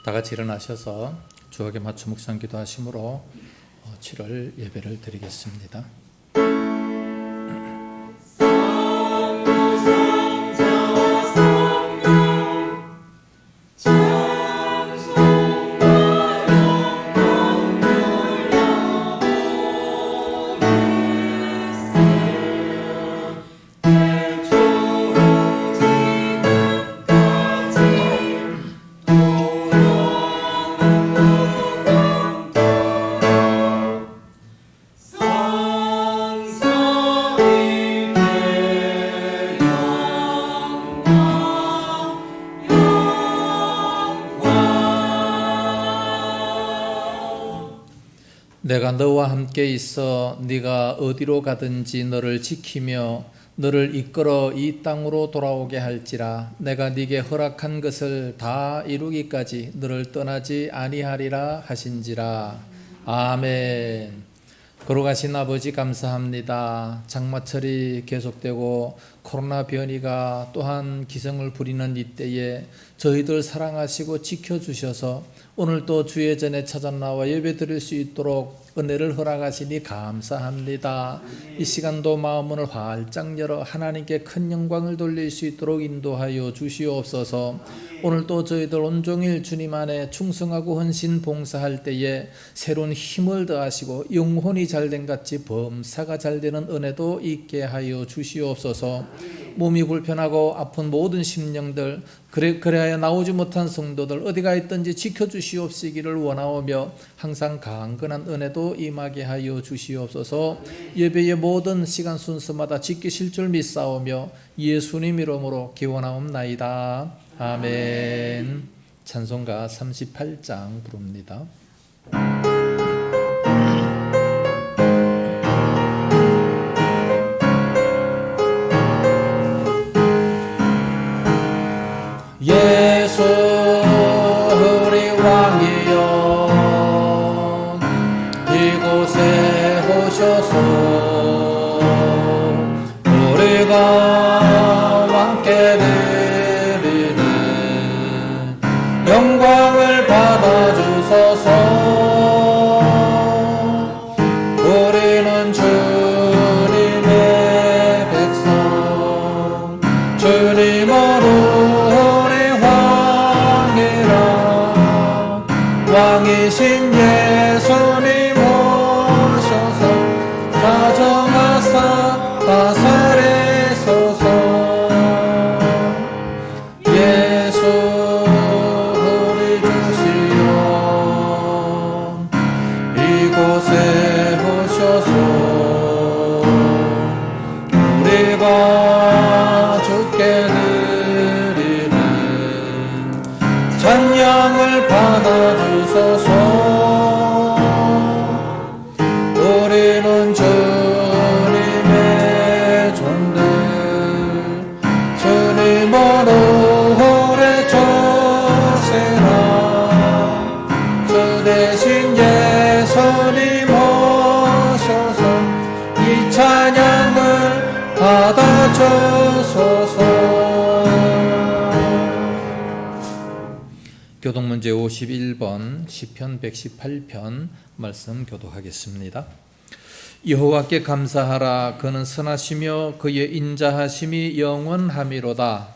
다 같이 일어나셔서 주옥에 맞춰 묵상 기도하심으로 7월 예배를 드리겠습니다. 내가 너와 함께 있어 네가 어디로 가든지 너를 지키며 너를 이끌어 이 땅으로 돌아오게 할지라. 내가 네게 허락한 것을 다 이루기까지 너를 떠나지 아니하리라 하신지라. 아멘. 걸어가신 아버지 감사합니다. 장마철이 계속되고 코로나 변이가 또한 기승을 부리는 이때에 저희들 사랑하시고 지켜주셔서 오늘도 주의 전에 찾아 나와 예배 드릴 수 있도록 은혜를 허락하시니 감사합니다. 이 시간도 마음문을 활짝 열어 하나님께 큰 영광을 돌릴 수 있도록 인도하여 주시옵소서. 오늘도 저희들 온종일 주님 안에 충성하고 헌신 봉사할 때에 새로운 힘을 더하시고 영혼이 잘된 같이 범사가 잘되는 은혜도 있게 하여 주시옵소서. 몸이 불편하고 아픈 모든 심령들, 그래야 나오지 못한 성도들 어디가 있든지 지켜주시옵시기를 원하오며 항상 강건한 은혜도 임하게 하여 주시옵소서. 예배의 모든 시간 순서마다 지키실 줄 믿사오며 예수님 이름으로 기원하옵나이다. 아멘. 찬송가 38장 부릅니다. 예수 우리 왕이여 이곳에 오셔서 우리가 왕께 드리는 영광을 받아주소서. 우리는 주님의 백성 주님으로 왕이신 예수님 오셔서 다정하사 다스리소서. 예수 우리 주시여 이곳에 오셔서 우리가 주께 드리는 찬양을 받아주소서. 우리는 주님의 종들 주님으로 오래 조세라. 주 대신 예수님 오셔서 이 찬양을 받아주소서. 교독문제 51번 시편 118편 말씀 교독하겠습니다. 여호와께 감사하라. 그는 선하시며 그의 인자하심이 영원하미로다.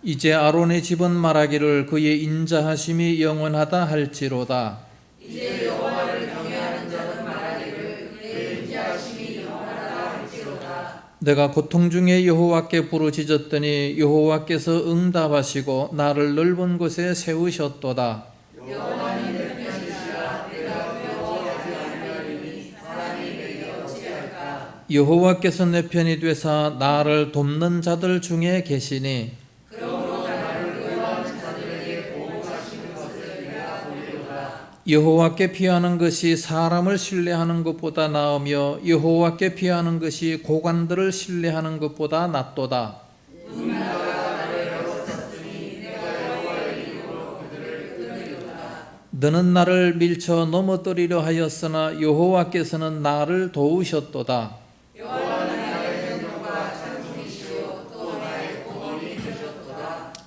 이제 아론의 집은 말하기를 그의 인자하심이 영원하다 할지로다. 이제 여호와를 경외하는 자는 말하기를 그의 인자하심이 영원하다 할지로다. 내가 고통 중에 여호와께 부르짖었더니 여호와께서 응답하시고 나를 넓은 곳에 세우셨도다. 여호와는 내 편이시라. 내가 두려워하지 아니하리니 사람이 내게 어찌할까. 여호와께서 내 편이 되사 나를 돕는 자들 중에 계시니 그러므로 나를 구원하는 자들에게 보호하시는 것을 내가 보리로다. 여호와께 피하는 것이 사람을 신뢰하는 것보다 나으며 여호와께 피하는 것이 고관들을 신뢰하는 것보다 낫도다. 너는 나를 밀쳐 넘어뜨리려 하였으나 여호와께서는 나를 도우셨도다. 여호와는 나의 생명과 찬송이시오 또 나의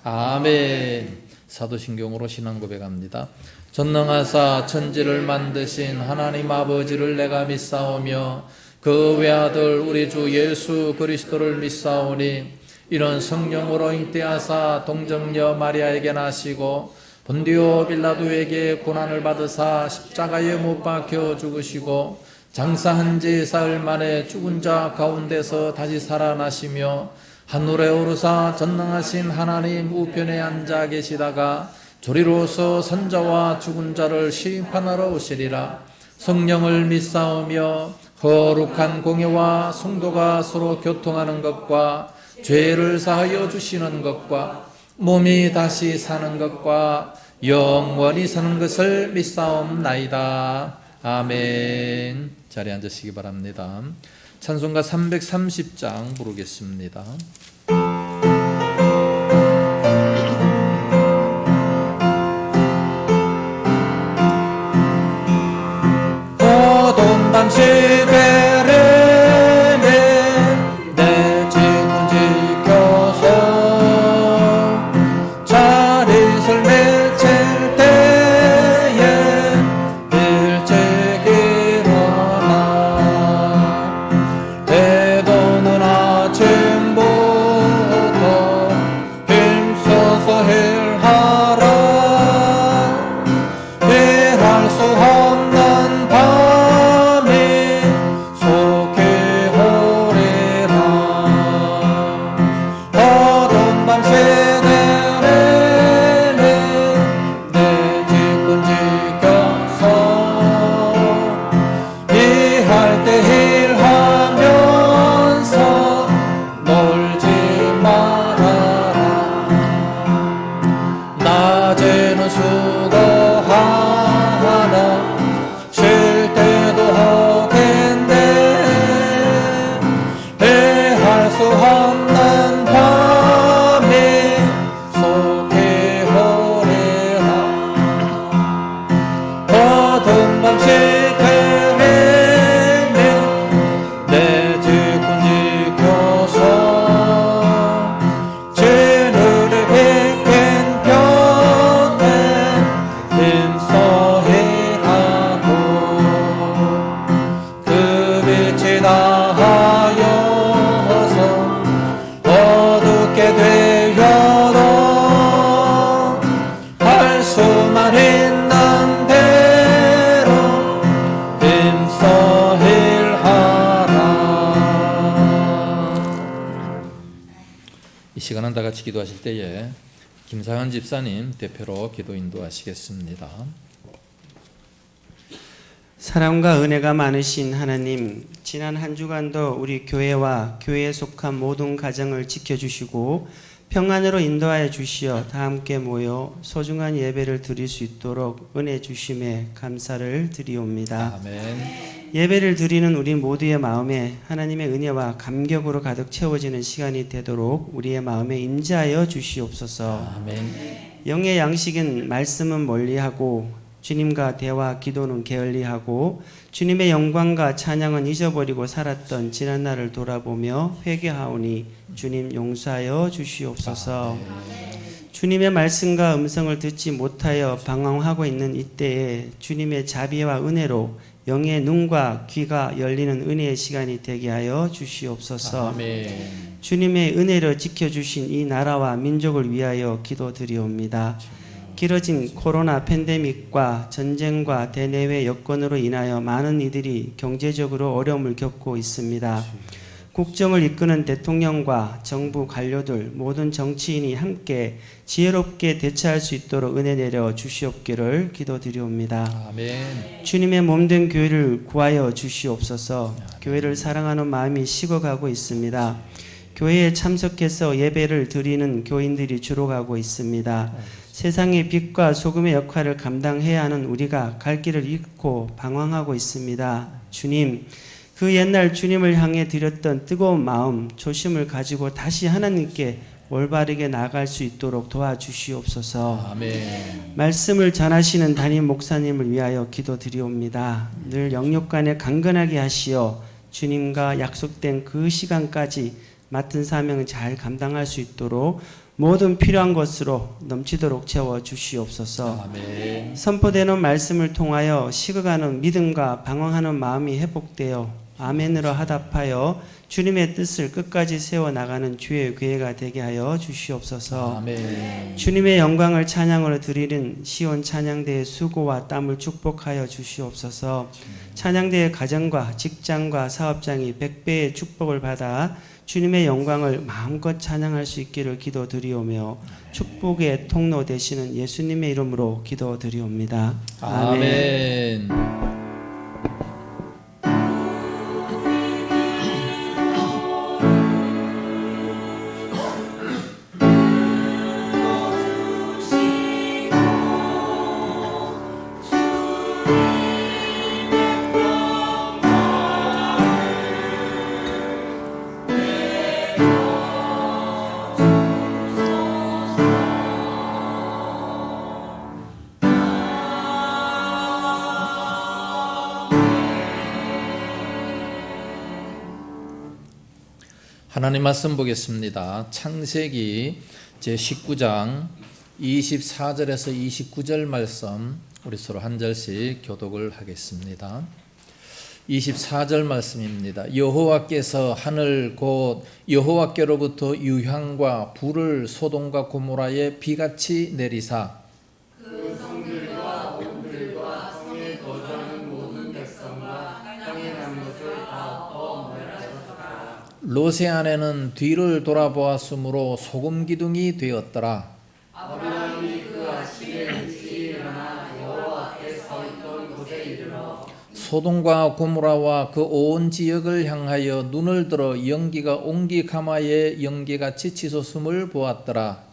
아멘. 사도신경으로 신앙 고백합니다. 전능하사 천지를 만드신 하나님 아버지를 내가 믿사오며 그 외아들 우리 주 예수 그리스도를 믿사오니 이는 성령으로 잉태하사 동정녀 마리아에게 나시고 본디오 빌라도에게 고난을 받으사 십자가에 못 박혀 죽으시고 장사한 지 사흘 만에 죽은 자 가운데서 다시 살아나시며 하늘에 오르사 전능하신 하나님 우편에 앉아 계시다가 조리로서 선자와 죽은 자를 심판하러 오시리라. 성령을 믿사오며 거룩한 공예와 성도가 서로 교통하는 것과 죄를 사하여 주시는 것과 몸이 다시 사는 것과 영원히 사는 것을 믿사옵나이다. 아멘. 자리에 앉으시기 바랍니다. 찬송가 330장 부르겠습니다. 어두운 밤 시베르네 내 집은 지켜서 자릿을 맺힐 때에 일찍 일어나 해도는 아침부터 힘써서 일하라. 일할 수 없는 밤이 속히 오리라. 어두운 밤 시내에는 내 집은 지켜서 일할 때 일하면서 놀지 말아라. 낮에는 수고하나 쉴 때도 하겠네. 일할 수 없는 밤이 속히 오리라. 어두운 밤 시내에는 내 집은 지켜서 진우를 비킨 곁에 힘써 일하고 그 빛이 닿아여서 어둡게 되어도 할 수만 있는 대로 힘써 일하라. 이 시간은 다 같이 기도하실 때에 김상현 집사님 대표로 기도 인도하시겠습니다. 사랑과 은혜가 많으신 하나님, 지난 한 주간도 우리 교회와 교회에 속한 모든 가정을 지켜주시고 평안으로 인도하여 주시어 다 함께 모여 소중한 예배를 드릴 수 있도록 은혜 주심에 감사를 드리옵니다. 아멘. 예배를 드리는 우리 모두의 마음에 하나님의 은혜와 감격으로 가득 채워지는 시간이 되도록 우리의 마음에 임재하여 주시옵소서. 아멘. 영의 양식은 말씀은 멀리하고 주님과 대화 기도는 게을리하고 주님의 영광과 찬양은 잊어버리고 살았던 지난 날을 돌아보며 회개하오니 주님 용서하여 주시옵소서. 주님의 말씀과 음성을 듣지 못하여 방황하고 있는 이때에 주님의 자비와 은혜로 영의 눈과 귀가 열리는 은혜의 시간이 되게 하여 주시옵소서. 아멘. 주님의 은혜를 지켜주신 이 나라와 민족을 위하여 기도드리옵니다. 길어진 코로나 팬데믹과 전쟁과 대내외 여건으로 인하여 많은 이들이 경제적으로 어려움을 겪고 있습니다. 국정을 이끄는 대통령과 정부 관료들 모든 정치인이 함께 지혜롭게 대처할 수 있도록 은혜 내려 주시옵기를 기도드리옵니다. 아멘. 주님의 몸된 교회를 구하여 주시옵소서. 교회를 사랑하는 마음이 식어가고 있습니다. 교회에 참석해서 예배를 드리는 교인들이 줄어가고 있습니다. 세상의 빛과 소금의 역할을 감당해야 하는 우리가 갈 길을 잃고 방황하고 있습니다. 주님, 그 옛날 주님을 향해 드렸던 뜨거운 마음, 조심을 가지고 다시 하나님께 올바르게 나아갈 수 있도록 도와주시옵소서. 아멘. 말씀을 전하시는 담임 목사님을 위하여 기도드리옵니다. 늘 영육간에 강건하게 하시어 주님과 약속된 그 시간까지 맡은 사명을 잘 감당할 수 있도록 모든 필요한 것으로 넘치도록 채워 주시옵소서. 아멘. 선포되는 말씀을 통하여 식어가는 믿음과 방황하는 마음이 회복되어 아멘으로 화답하여 주님의 뜻을 끝까지 세워나가는 주의 교회가 되게 하여 주시옵소서. 아멘. 주님의 영광을 찬양으로 드리는 시온 찬양대의 수고와 땀을 축복하여 주시옵소서. 찬양대의 가정과 직장과 사업장이 100배의 축복을 받아 주님의 영광을 마음껏 찬양할 수 있기를 기도드리오며 축복의 통로 되시는 예수님의 이름으로 기도드리옵니다. 아멘. 하나님 말씀 보겠습니다. 창세기 제19장 24절에서 29절 말씀 우리 서로 한 절씩 교독을 하겠습니다. 24절 말씀입니다. 여호와께서 하늘 곧 여호와께로부터 유향과 불을 소돔과 고모라에 비같이 내리사 그 성들과 옥들과 성에 거주하는 모든 백성과 땅에 난 것을 다 엎어 멸하셨더라. 롯의 아내는 뒤를 돌아보았으므로 소금 기둥이 되었더라. 아브라함이 그 아침에 일찍 일어나 여호와 앞에 서 있던 곳에 이르러 소돔과 고모라와 그 온 지역을 향하여 눈을 들어 연기가 옹기 가마에 연기같이 치솟음을 보았더라.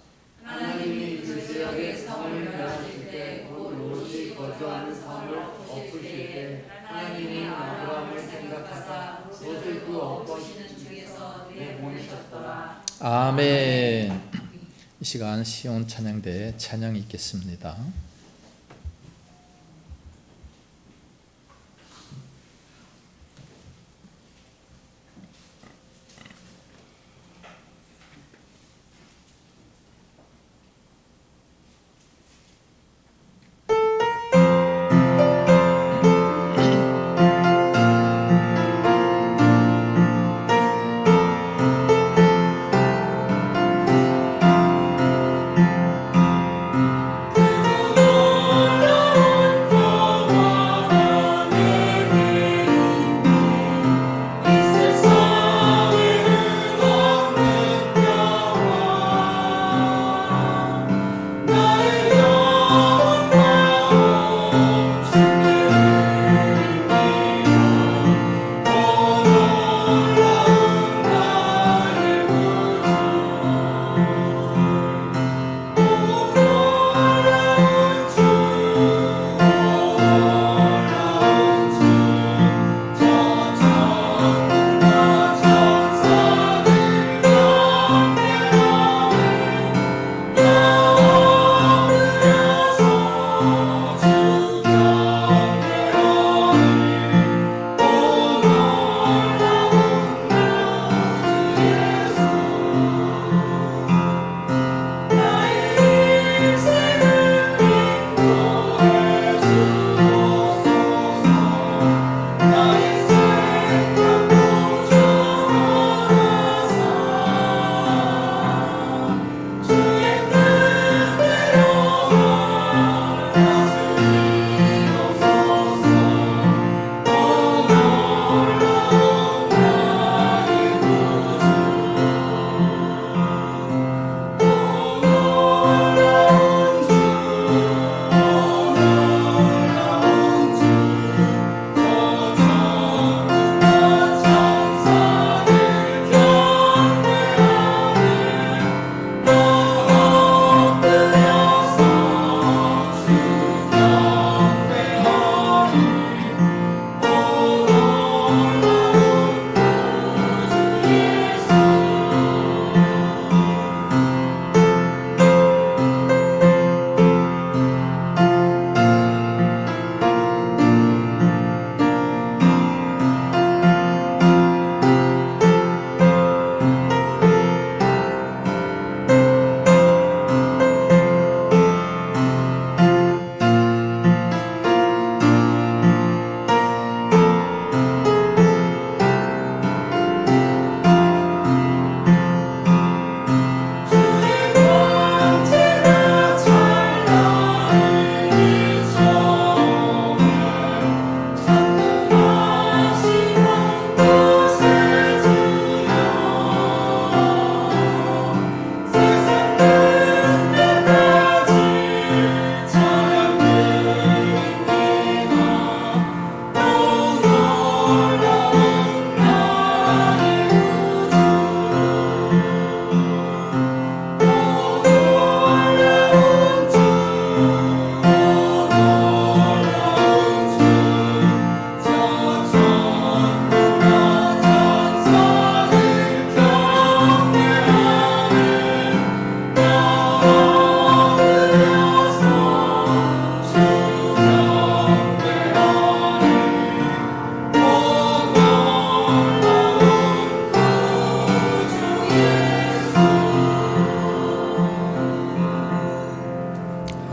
하나님이 그 지역의 성을 멸하실 때 곧 롯이 거주하는 성을 엎으실 때 하나님이 아브라함을 생각하사 롯을 그 엎으시는 중에서 내보내셨더라. 아멘. 이 시간 시온 찬양대 찬양이 있겠습니다. 그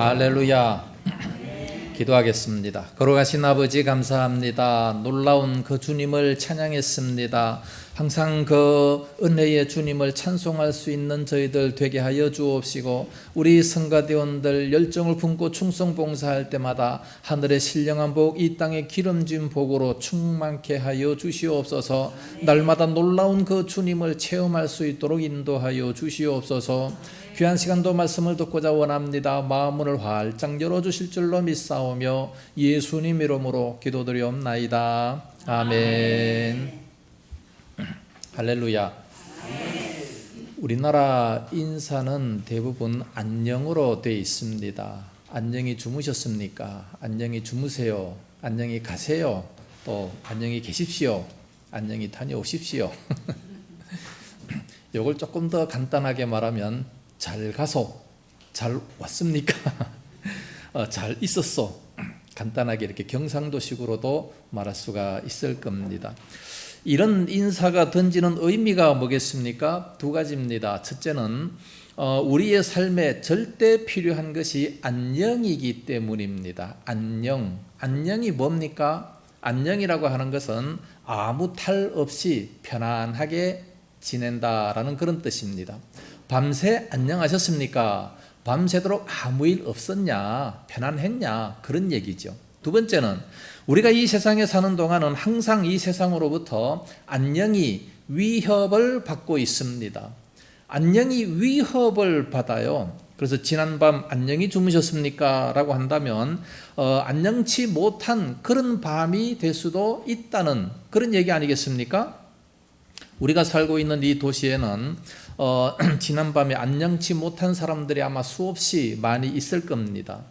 할렐루야. 기도하겠습니다. 거룩하신 아버지 감사합니다. 놀라운 그 주님을 찬양했습니다. 항상 그 은혜의 주님을 찬송할 수 있는 저희들 되게 하여 주옵시고, 우리 성가대원들 열정을 품고 충성 봉사할 때마다 하늘의 신령한 복, 이 땅의 기름진 복으로 충만케 하여 주시옵소서. 날마다 놀라운 그 주님을 체험할 수 있도록 인도하여 주시옵소서. 귀한 시간도 말씀을 듣고자 원합니다. 마음을 활짝 열어주실 줄로 믿사오며 예수님 이름으로 기도드리옵나이다. 아멘. 할렐루야. 우리나라 인사는 대부분 안녕으로 되어 있습니다. 안녕히 주무셨습니까? 안녕히 주무세요. 안녕히 가세요. 또 안녕히 계십시오. 안녕히 다녀오십시오. 이걸 조금 더 간단하게 말하면 잘 가소, 잘 왔습니까? 잘 있었어. 간단하게 이렇게 경상도식으로도 말할 수가 있을 겁니다. 이런 인사가 던지는 의미가 뭐겠습니까? 두 가지입니다. 첫째는 우리의 삶에 절대 필요한 것이 안녕이기 때문입니다. 안녕. 안녕이 뭡니까? 안녕이라고 하는 것은 아무 탈 없이 편안하게 지낸다라는 그런 뜻입니다. 밤새 안녕하셨습니까? 밤새도록 아무 일 없었냐? 편안했냐? 그런 얘기죠. 두 번째는 우리가 이 세상에 사는 동안은 항상 이 세상으로부터 안녕이 위협을 받고 있습니다. 안녕이 위협을 받아요. 그래서 지난밤 안녕히 주무셨습니까? 라고 한다면 안녕치 못한 그런 밤이 될 수도 있다는 그런 얘기 아니겠습니까? 우리가 살고 있는 이 도시에는 지난밤에 안녕치 못한 사람들이 아마 수없이 많이 있을 겁니다.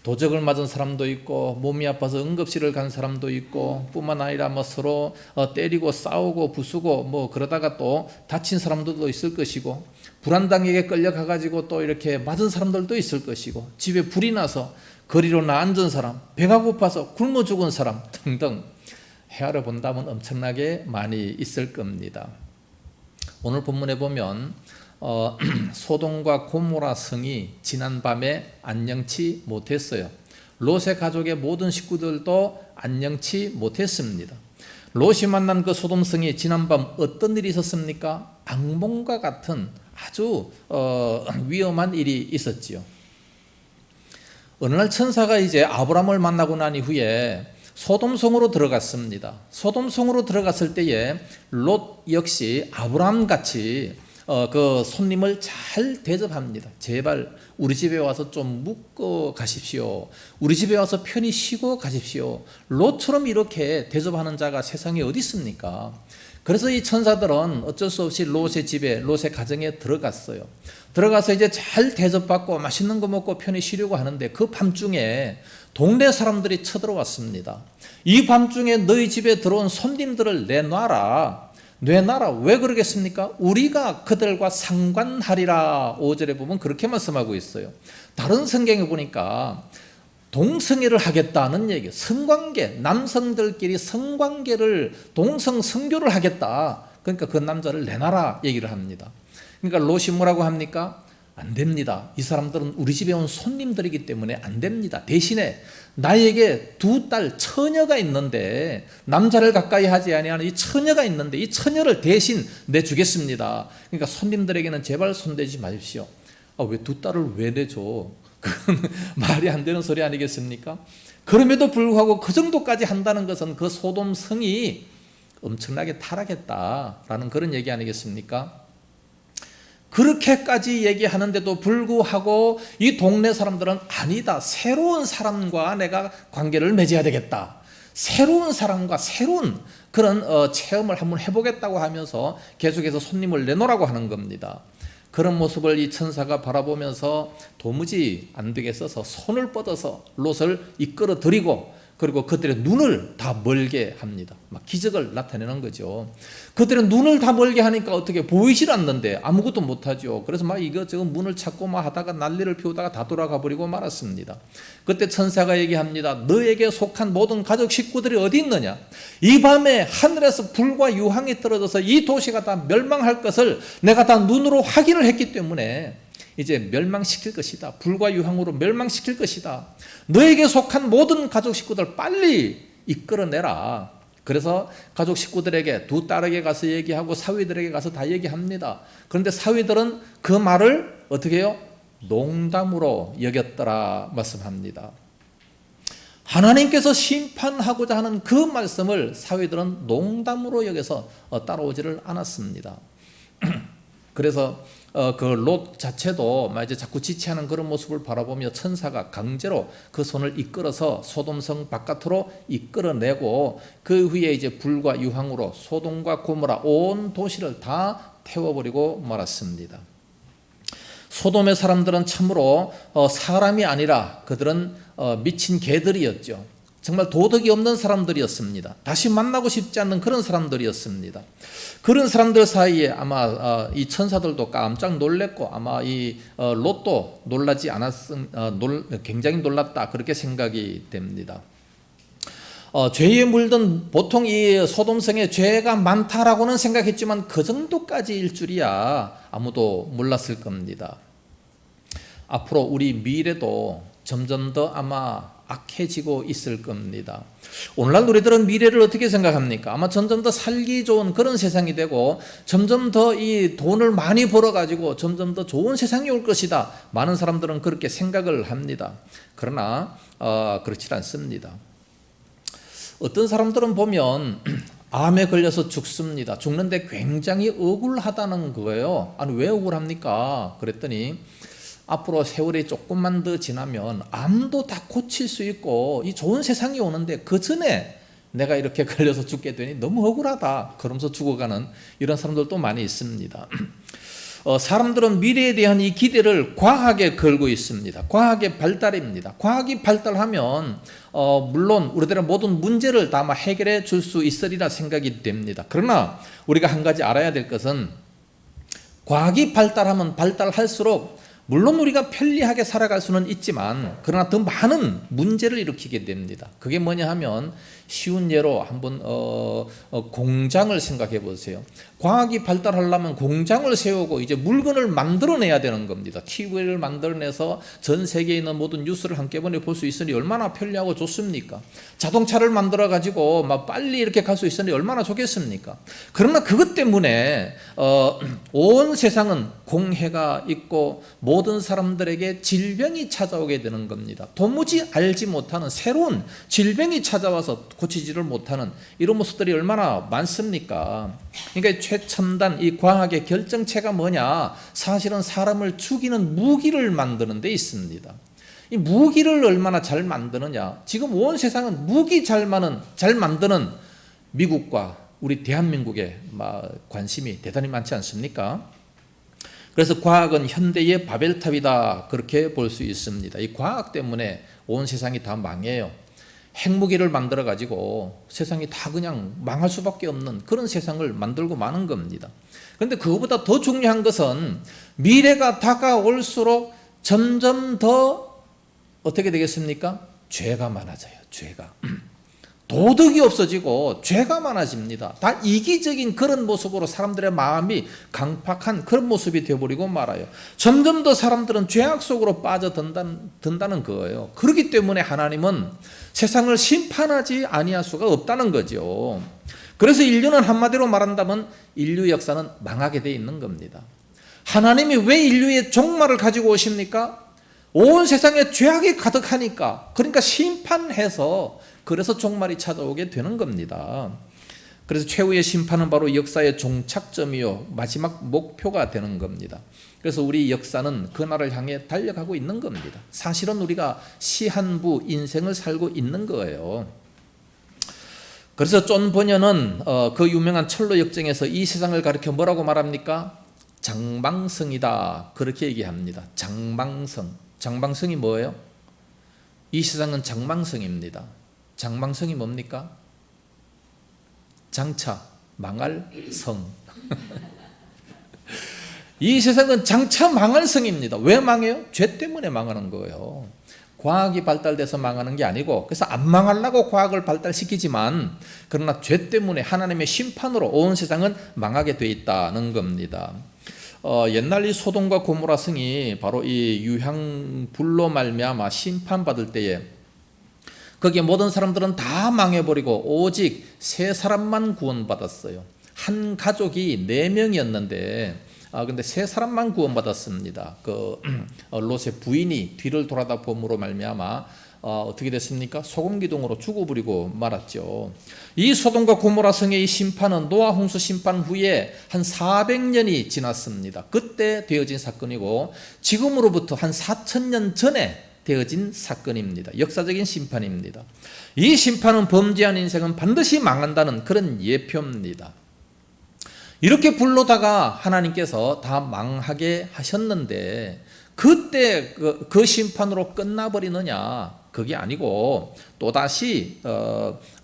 도적을 맞은 사람도 있고, 몸이 아파서 응급실을 간 사람도 있고, 뿐만 아니라 뭐 서로 때리고 싸우고 부수고 뭐 그러다가 또 다친 사람들도 있을 것이고, 불안당에게 끌려가가지고 또 이렇게 맞은 사람들도 있을 것이고, 집에 불이 나서 거리로 나앉은 사람, 배가 고파서 굶어 죽은 사람 등등 헤아려 본다면 엄청나게 많이 있을 겁니다. 오늘 본문에 보면 소돔과 고모라 성이 지난밤에 안녕치 못했어요. 롯의 가족의 모든 식구들도 안녕치 못했습니다. 롯이 만난 그 소돔 성이 지난밤 어떤 일이 있었습니까? 악몽과 같은 아주 위험한 일이 있었지요. 어느 날 천사가 이제 아브람을 만나고 난 이후에 소돔성으로 들어갔습니다. 소돔성으로 들어갔을 때에 롯 역시 아브람 같이 그 손님을 잘 대접합니다. 제발 우리 집에 와서 좀 묵고 가십시오. 우리 집에 와서 편히 쉬고 가십시오. 롯처럼 이렇게 대접하는 자가 세상에 어디 있습니까? 그래서 이 천사들은 어쩔 수 없이 롯의 집에, 롯의 가정에 들어갔어요. 들어가서 이제 잘 대접받고 맛있는 거 먹고 편히 쉬려고 하는데 그 밤중에 동네 사람들이 쳐들어왔습니다. 이 밤중에 너희 집에 들어온 손님들을 내놔라. 왜 그러겠습니까? 우리가 그들과 상관하리라. 5절에 보면 그렇게 말씀하고 있어요. 다른 성경에 보니까 동성애를 하겠다는 얘기, 성관계, 남성들끼리 성관계를 동성 성교를 하겠다. 그러니까 그 남자를 내놔라 얘기를 합니다. 그러니까 롯이 뭐라고 합니까? 안 됩니다. 이 사람들은 우리 집에 온 손님들이기 때문에 안 됩니다. 대신에 나에게 두 딸 처녀가 있는데, 남자를 가까이 하지 아니하는 이 처녀가 있는데 이 처녀를 대신 내주겠습니다. 그러니까 손님들에게는 제발 손대지 마십시오. 왜 두 딸을 왜 내줘? 그건 말이 안 되는 소리 아니겠습니까? 그럼에도 불구하고 그 정도까지 한다는 것은 그 소돔 성이 엄청나게 타락했다라는 그런 얘기 아니겠습니까? 그렇게까지 얘기하는데도 불구하고 이 동네 사람들은 아니다. 새로운 사람과 내가 관계를 맺어야 되겠다. 새로운 사람과 새로운 그런 체험을 한번 해보겠다고 하면서 계속해서 손님을 내놓으라고 하는 겁니다. 그런 모습을 이 천사가 바라보면서 도무지 안 되겠어서 손을 뻗어서 롯을 이끌어 들이고, 그리고 그들의 눈을 다 멀게 합니다. 막 기적을 나타내는 거죠. 그들의 눈을 다 멀게 하니까 어떻게 보이질 않는데 아무것도 못하죠. 그래서 막 이것저것 문을 찾고 막 하다가 난리를 피우다가 다 돌아가 버리고 말았습니다. 그때 천사가 얘기합니다. 너에게 속한 모든 가족 식구들이 어디 있느냐? 이 밤에 하늘에서 불과 유황이 떨어져서 이 도시가 다 멸망할 것을 내가 다 눈으로 확인을 했기 때문에 이제 멸망시킬 것이다. 불과 유황으로 멸망시킬 것이다. 너에게 속한 모든 가족 식구들 빨리 이끌어내라. 그래서 가족 식구들에게 두 딸에게 가서 얘기하고 사위들에게 가서 다 얘기합니다. 그런데 사위들은 그 말을 어떻게 해요? 농담으로 여겼더라 말씀합니다. 하나님께서 심판하고자 하는 그 말씀을 사위들은 농담으로 여겨서 따라오지를 않았습니다. 그래서 그 롯 자체도 이제 자꾸 지체하는 그런 모습을 바라보며 천사가 강제로 그 손을 이끌어서 소돔성 바깥으로 이끌어내고 그 후에 이제 불과 유황으로 소돔과 고모라 온 도시를 다 태워버리고 말았습니다. 소돔의 사람들은 참으로 사람이 아니라 그들은 미친 개들이었죠. 정말 도덕이 없는 사람들이었습니다. 다시 만나고 싶지 않는 그런 사람들이었습니다. 그런 사람들 사이에 아마 이 천사들도 깜짝 놀랐고 아마 이 롯도 놀라지 굉장히 놀랐다 그렇게 생각이 됩니다. 죄에 물든 보통 이 소돔성에 죄가 많다라고는 생각했지만 그 정도까지일 줄이야 아무도 몰랐을 겁니다. 앞으로 우리 미래도 점점 더 아마 악해지고 있을 겁니다. 오늘날 우리들은 미래를 어떻게 생각합니까? 아마 점점 더 살기 좋은 그런 세상이 되고 점점 더 이 돈을 많이 벌어가지고 점점 더 좋은 세상이 올 것이다. 많은 사람들은 그렇게 생각을 합니다. 그러나 그렇지 않습니다. 어떤 사람들은 보면 암에 걸려서 죽습니다. 죽는데 굉장히 억울하다는 거예요. 아니 왜 억울합니까? 그랬더니 앞으로 세월이 조금만 더 지나면 암도 다 고칠 수 있고 이 좋은 세상이 오는데 그 전에 내가 이렇게 걸려서 죽게 되니 너무 억울하다 그러면서 죽어가는 이런 사람들도 많이 있습니다. 사람들은 미래에 대한 이 기대를 과학에 걸고 있습니다. 과학의 발달입니다. 과학이 발달하면 물론 우리들의 모든 문제를 다 해결해 줄 수 있으리라 생각이 됩니다. 그러나 우리가 한 가지 알아야 될 것은 과학이 발달하면 발달할수록 물론 우리가 편리하게 살아갈 수는 있지만 그러나 더 많은 문제를 일으키게 됩니다. 그게 뭐냐 하면 쉬운 예로 한번 공장을 생각해 보세요. 과학이 발달하려면 공장을 세우고 이제 물건을 만들어내야 되는 겁니다. TV를 만들어내서 전 세계에 있는 모든 뉴스를 한꺼번에 볼 수 있으니 얼마나 편리하고 좋습니까? 자동차를 만들어 가지고 막 빨리 이렇게 갈 수 있으니 얼마나 좋겠습니까? 그러나 그것 때문에 온 세상은 공해가 있고 모든 사람들에게 질병이 찾아오게 되는 겁니다. 도무지 알지 못하는 새로운 질병이 찾아와서 고치지를 못하는 이런 모습들이 얼마나 많습니까? 그러니까 최첨단 이 과학의 결정체가 뭐냐? 사실은 사람을 죽이는 무기를 만드는 데 있습니다. 이 무기를 얼마나 잘 만드느냐? 지금 온 세상은 무기 잘 만드는 미국과 우리 대한민국의 관심이 대단히 많지 않습니까? 그래서 과학은 현대의 바벨탑이다 그렇게 볼 수 있습니다. 이 과학 때문에 온 세상이 다 망해요. 핵무기를 만들어 가지고 세상이 다 그냥 망할 수밖에 없는 그런 세상을 만들고 마는 겁니다. 그런데 그거보다 더 중요한 것은 미래가 다가올수록 점점 더 어떻게 되겠습니까? 죄가 많아져요. 죄가. 도덕이 없어지고 죄가 많아집니다. 다 이기적인 그런 모습으로 사람들의 마음이 강팍한 그런 모습이 되어버리고 말아요. 점점 더 사람들은 죄악 속으로 빠져든다는 거예요. 그렇기 때문에 하나님은 세상을 심판하지 아니할 수가 없다는 거죠. 그래서 인류는 한마디로 말한다면 인류 역사는 망하게 돼 있는 겁니다. 하나님이 왜 인류의 종말을 가지고 오십니까? 온 세상에 죄악이 가득하니까. 그러니까 심판해서 그래서 종말이 찾아오게 되는 겁니다. 그래서 최후의 심판은 바로 역사의 종착점이요 마지막 목표가 되는 겁니다. 그래서 우리 역사는 그날을 향해 달려가고 있는 겁니다. 사실은 우리가 시한부 인생을 살고 있는 거예요. 그래서 존 버녀는 그 유명한 철로 역정에서 이 세상을 가리켜 뭐라고 말합니까? 장방성이다 그렇게 얘기합니다. 장방성. 장방성이 뭐예요? 이 세상은 장방성입니다. 장방성이 뭡니까? 장차 망할 성. 이 세상은 장차 망할 성입니다. 왜 망해요? 죄 때문에 망하는 거예요. 과학이 발달돼서 망하는 게 아니고 그래서 안 망하려고 과학을 발달시키지만 그러나 죄 때문에 하나님의 심판으로 온 세상은 망하게 돼 있다는 겁니다. 옛날 이 소돔과 고모라 성이 바로 이 유향불로 말미암아 심판받을 때에 거기에 모든 사람들은 다 망해버리고 오직 세 사람만 구원받았어요. 한 가족이 4명이었는데 근데 세 사람만 구원받았습니다. 롯의 부인이 뒤를 돌아다 봄으로 말미암아 어떻게 됐습니까? 소금 기둥으로 죽어버리고 말았죠. 이 소돔과 고모라 성의 이 심판은 노아 홍수 심판 후에 한 400년이 지났습니다. 그때 되어진 사건이고 지금으로부터 한 4000년 전에 되어진 사건입니다. 역사적인 심판입니다. 이 심판은 범죄한 인생은 반드시 망한다는 그런 예표입니다. 이렇게 불러다가 하나님께서 다 망하게 하셨는데 그때 그 심판으로 끝나버리느냐? 그게 아니고 또다시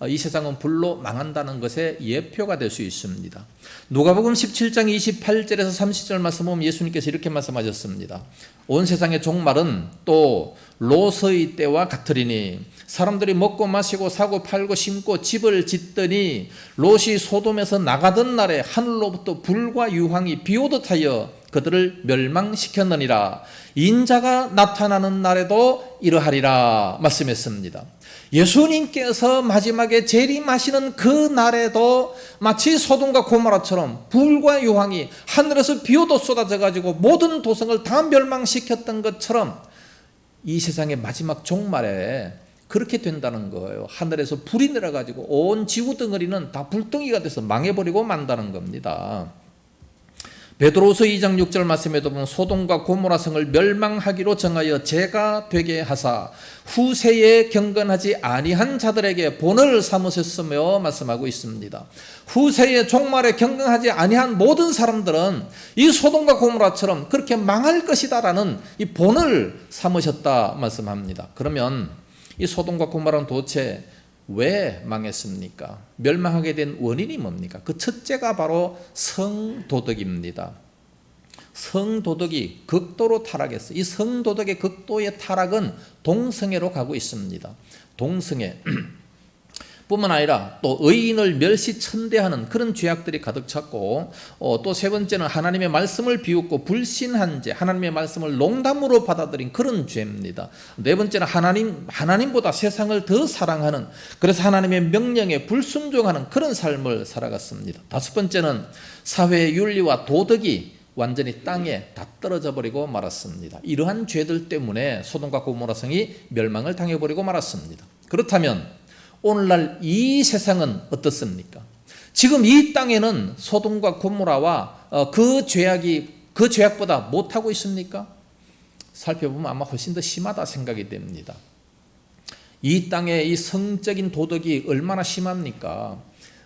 이 세상은 불로 망한다는 것의 예표가 될 수 있습니다. 누가복음 17장 28절에서 30절 말씀 보면 예수님께서 이렇게 말씀하셨습니다. 온 세상의 종말은 또 롯의 때와 같으리니 사람들이 먹고 마시고 사고 팔고 심고 집을 짓더니 롯이 소돔에서 나가던 날에 하늘로부터 불과 유황이 비오듯 하여 그들을 멸망시켰느니라. 인자가 나타나는 날에도 이러하리라 말씀했습니다. 예수님께서 마지막에 재림하시는 그 날에도 마치 소돔과 고모라처럼 불과 유황이 하늘에서 비오듯 쏟아져 가지고 모든 도성을 다 멸망시켰던 것처럼 이 세상의 마지막 종말에 그렇게 된다는 거예요. 하늘에서 불이 내려가지고 온 지구 덩어리는 다 불덩이가 돼서 망해버리고 만다는 겁니다. 베드로후서 2장 6절 말씀에도 보면 소돔과 고모라 성을 멸망하기로 정하여 죄가 되게 하사 후세에 경건하지 아니한 자들에게 본을 삼으셨으며 말씀하고 있습니다. 후세의 종말에 경건하지 아니한 모든 사람들은 이 소돔과 고모라처럼 그렇게 망할 것이다라는 이 본을 삼으셨다 말씀합니다. 그러면 이 소돔과 고모라는 도대체 왜 망했습니까? 멸망하게 된 원인이 뭡니까? 그 첫째가 바로 성도덕입니다. 성도덕이 극도로 타락했어요. 이 성도덕의 극도의 타락은 동성애로 가고 있습니다. 동성애 뿐만 아니라 또 의인을 멸시천대하는 그런 죄악들이 가득 찼고 또 세 번째는 하나님의 말씀을 비웃고 불신한 죄, 하나님의 말씀을 농담으로 받아들인 그런 죄입니다. 네 번째는 하나님보다 세상을 더 사랑하는, 그래서 하나님의 명령에 불순종하는 그런 삶을 살아갔습니다. 다섯 번째는 사회의 윤리와 도덕이 완전히 땅에 다 떨어져 버리고 말았습니다. 이러한 죄들 때문에 소돔과 고모라 성이 멸망을 당해버리고 말았습니다. 그렇다면 오늘날 이 세상은 어떻습니까? 지금 이 땅에는 소돔과 고모라와 그 죄악보다 못하고 있습니까? 살펴보면 아마 훨씬 더 심하다 생각이 됩니다. 이 땅의 이 성적인 도덕이 얼마나 심합니까?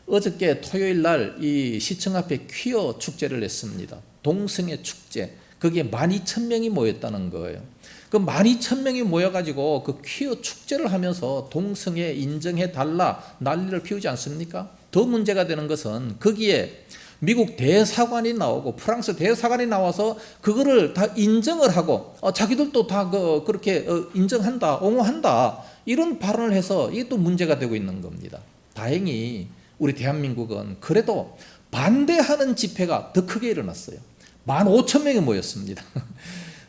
어저께 토요일 날 이 시청 앞에 퀴어 축제를 했습니다. 동성애 축제. 거기에 12,000명이 모였다는 거예요. 그 12,000명이 모여가지고 그 퀴어 축제를 하면서 동성애 인정해달라 난리를 피우지 않습니까? 더 문제가 되는 것은 거기에 미국 대사관이 나오고 프랑스 대사관이 나와서 그거를 다 인정을 하고 자기들도 다 그렇게 인정한다, 옹호한다 이런 발언을 해서 이게 또 문제가 되고 있는 겁니다. 다행히 우리 대한민국은 그래도 반대하는 집회가 더 크게 일어났어요. 15,000명이 모였습니다.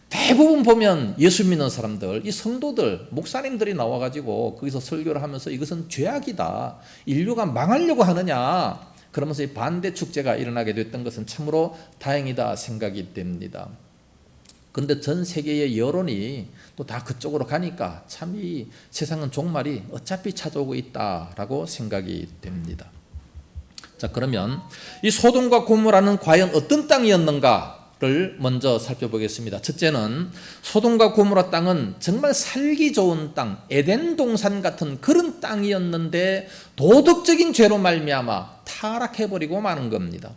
대부분 보면 예수 믿는 사람들, 이 성도들, 목사님들이 나와가지고 거기서 설교를 하면서 이것은 죄악이다, 인류가 망하려고 하느냐 그러면서 이 반대 축제가 일어나게 됐던 것은 참으로 다행이다 생각이 됩니다. 그런데 전 세계의 여론이 또 다 그쪽으로 가니까 참 이 세상은 종말이 어차피 찾아오고 있다라고 생각이 됩니다. 자, 그러면 이 소돔과 고모라는 과연 어떤 땅이었는가를 먼저 살펴보겠습니다. 첫째는 소돔과 고모라 땅은 정말 살기 좋은 땅, 에덴 동산 같은 그런 땅이었는데 도덕적인 죄로 말미암아 타락해버리고 마는 겁니다.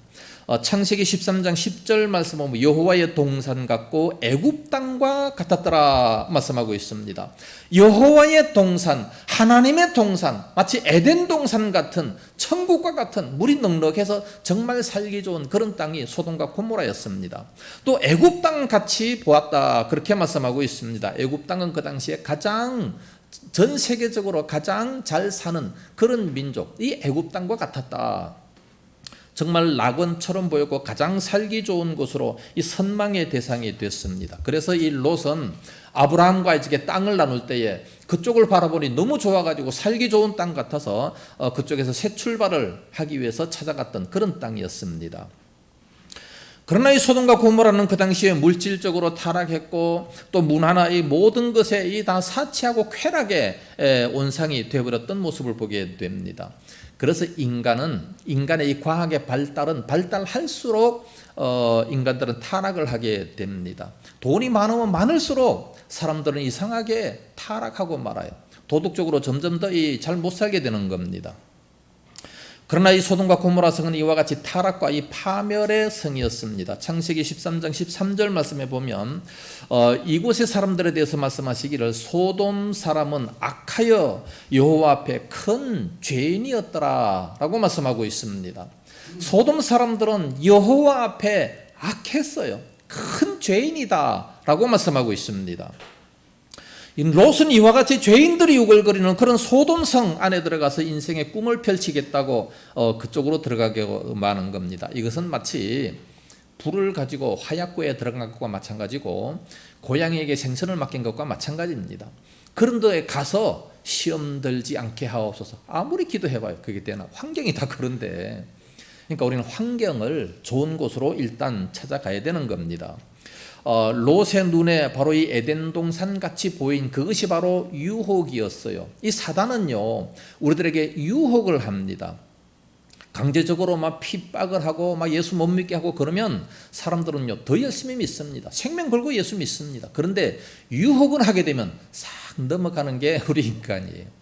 창세기 13장 10절 말씀 보면 여호와의 동산 같고 애굽 땅과 같았더라 말씀하고 있습니다. 여호와의 동산, 하나님의 동산, 마치 에덴 동산 같은 천국과 같은 물이 넉넉해서 정말 살기 좋은 그런 땅이 소돔과 고모라였습니다. 또 애굽 땅 같이 보았다 그렇게 말씀하고 있습니다. 애굽 땅은 그 당시에 전 세계적으로 가장 잘 사는 그런 민족, 이 애굽 땅과 같았다. 정말 낙원처럼 보였고 가장 살기 좋은 곳으로 이 선망의 대상이 됐습니다. 그래서 이 롯은 아브라함과 이제 땅을 나눌 때에 그쪽을 바라보니 너무 좋아가지고 살기 좋은 땅 같아서 그쪽에서 새 출발을 하기 위해서 찾아갔던 그런 땅이었습니다. 그러나 이 소돔과 고모라는 그 당시에 물질적으로 타락했고 또 문화나 이 모든 것에 이 다 사치하고 쾌락의 온상이 되어버렸던 모습을 보게 됩니다. 그래서 인간의 이 과학의 발달할수록 인간들은 타락을 하게 됩니다. 돈이 많으면 많을수록 사람들은 이상하게 타락하고 말아요. 도덕적으로 점점 더 잘 못 살게 되는 겁니다. 그러나 이 소돔과 고모라 성은 이와 같이 타락과 이 파멸의 성이었습니다. 창세기 13장 13절 말씀에 보면 이곳의 사람들에 대해서 말씀하시기를 소돔 사람은 악하여 여호와 앞에 큰 죄인이었더라 라고 말씀하고 있습니다. 소돔 사람들은 여호와 앞에 악했어요. 큰 죄인이다 라고 말씀하고 있습니다. 롯은 이와 같이 죄인들이 우글거리는 그런 소돔성 안에 들어가서 인생의 꿈을 펼치겠다고 그쪽으로 들어가게 마는 겁니다. 이것은 마치 불을 가지고 화약고에 들어간 것과 마찬가지고 고양이에게 생선을 맡긴 것과 마찬가지입니다. 그런 데에 가서 시험 들지 않게 하옵소서. 아무리 기도해봐요. 그게 되나? 환경이 다 그런데. 그러니까 우리는 환경을 좋은 곳으로 일단 찾아가야 되는 겁니다. 롯의 눈에 바로 이 에덴 동산 같이 보인 그것이 바로 유혹이었어요. 이 사단은요, 우리들에게 유혹을 합니다. 강제적으로 막 핍박을 하고 막 예수 못 믿게 하고 그러면 사람들은요 더 열심히 믿습니다. 생명 걸고 예수 믿습니다. 그런데 유혹을 하게 되면 싹 넘어가는 게 우리 인간이에요.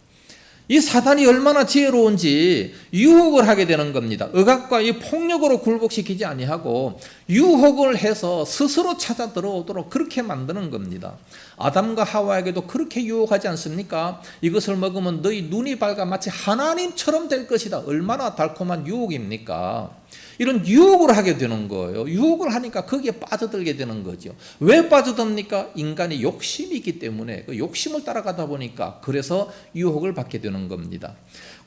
이 사단이 얼마나 지혜로운지 유혹을 하게 되는 겁니다. 억압과 이 폭력으로 굴복시키지 아니하고 유혹을 해서 스스로 찾아 들어오도록 그렇게 만드는 겁니다. 아담과 하와에게도 그렇게 유혹하지 않습니까? 이것을 먹으면 너희 눈이 밝아 마치 하나님처럼 될 것이다. 얼마나 달콤한 유혹입니까? 이런 유혹을 하게 되는 거예요. 유혹을 하니까 거기에 빠져들게 되는 거죠. 왜 빠져듭니까? 인간이 욕심이 있기 때문에 그 욕심을 따라가다 보니까 그래서 유혹을 받게 되는 겁니다.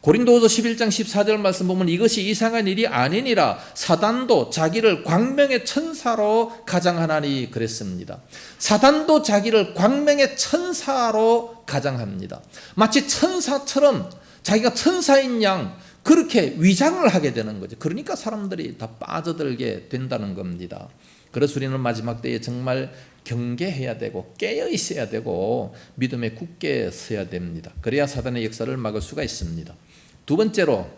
고린도후서 11장 14절 말씀 보면 이것이 이상한 일이 아니니라 사단도 자기를 광명의 천사로 가장하나니 그랬습니다. 사단도 자기를 광명의 천사로 가장합니다. 마치 천사처럼 자기가 천사인 양 그렇게 위장을 하게 되는 거죠. 그러니까 사람들이 다 빠져들게 된다는 겁니다. 그래서 우리는 마지막 때에 정말 경계해야 되고 깨어 있어야 되고 믿음에 굳게 서야 됩니다. 그래야 사단의 역사를 막을 수가 있습니다. 두 번째로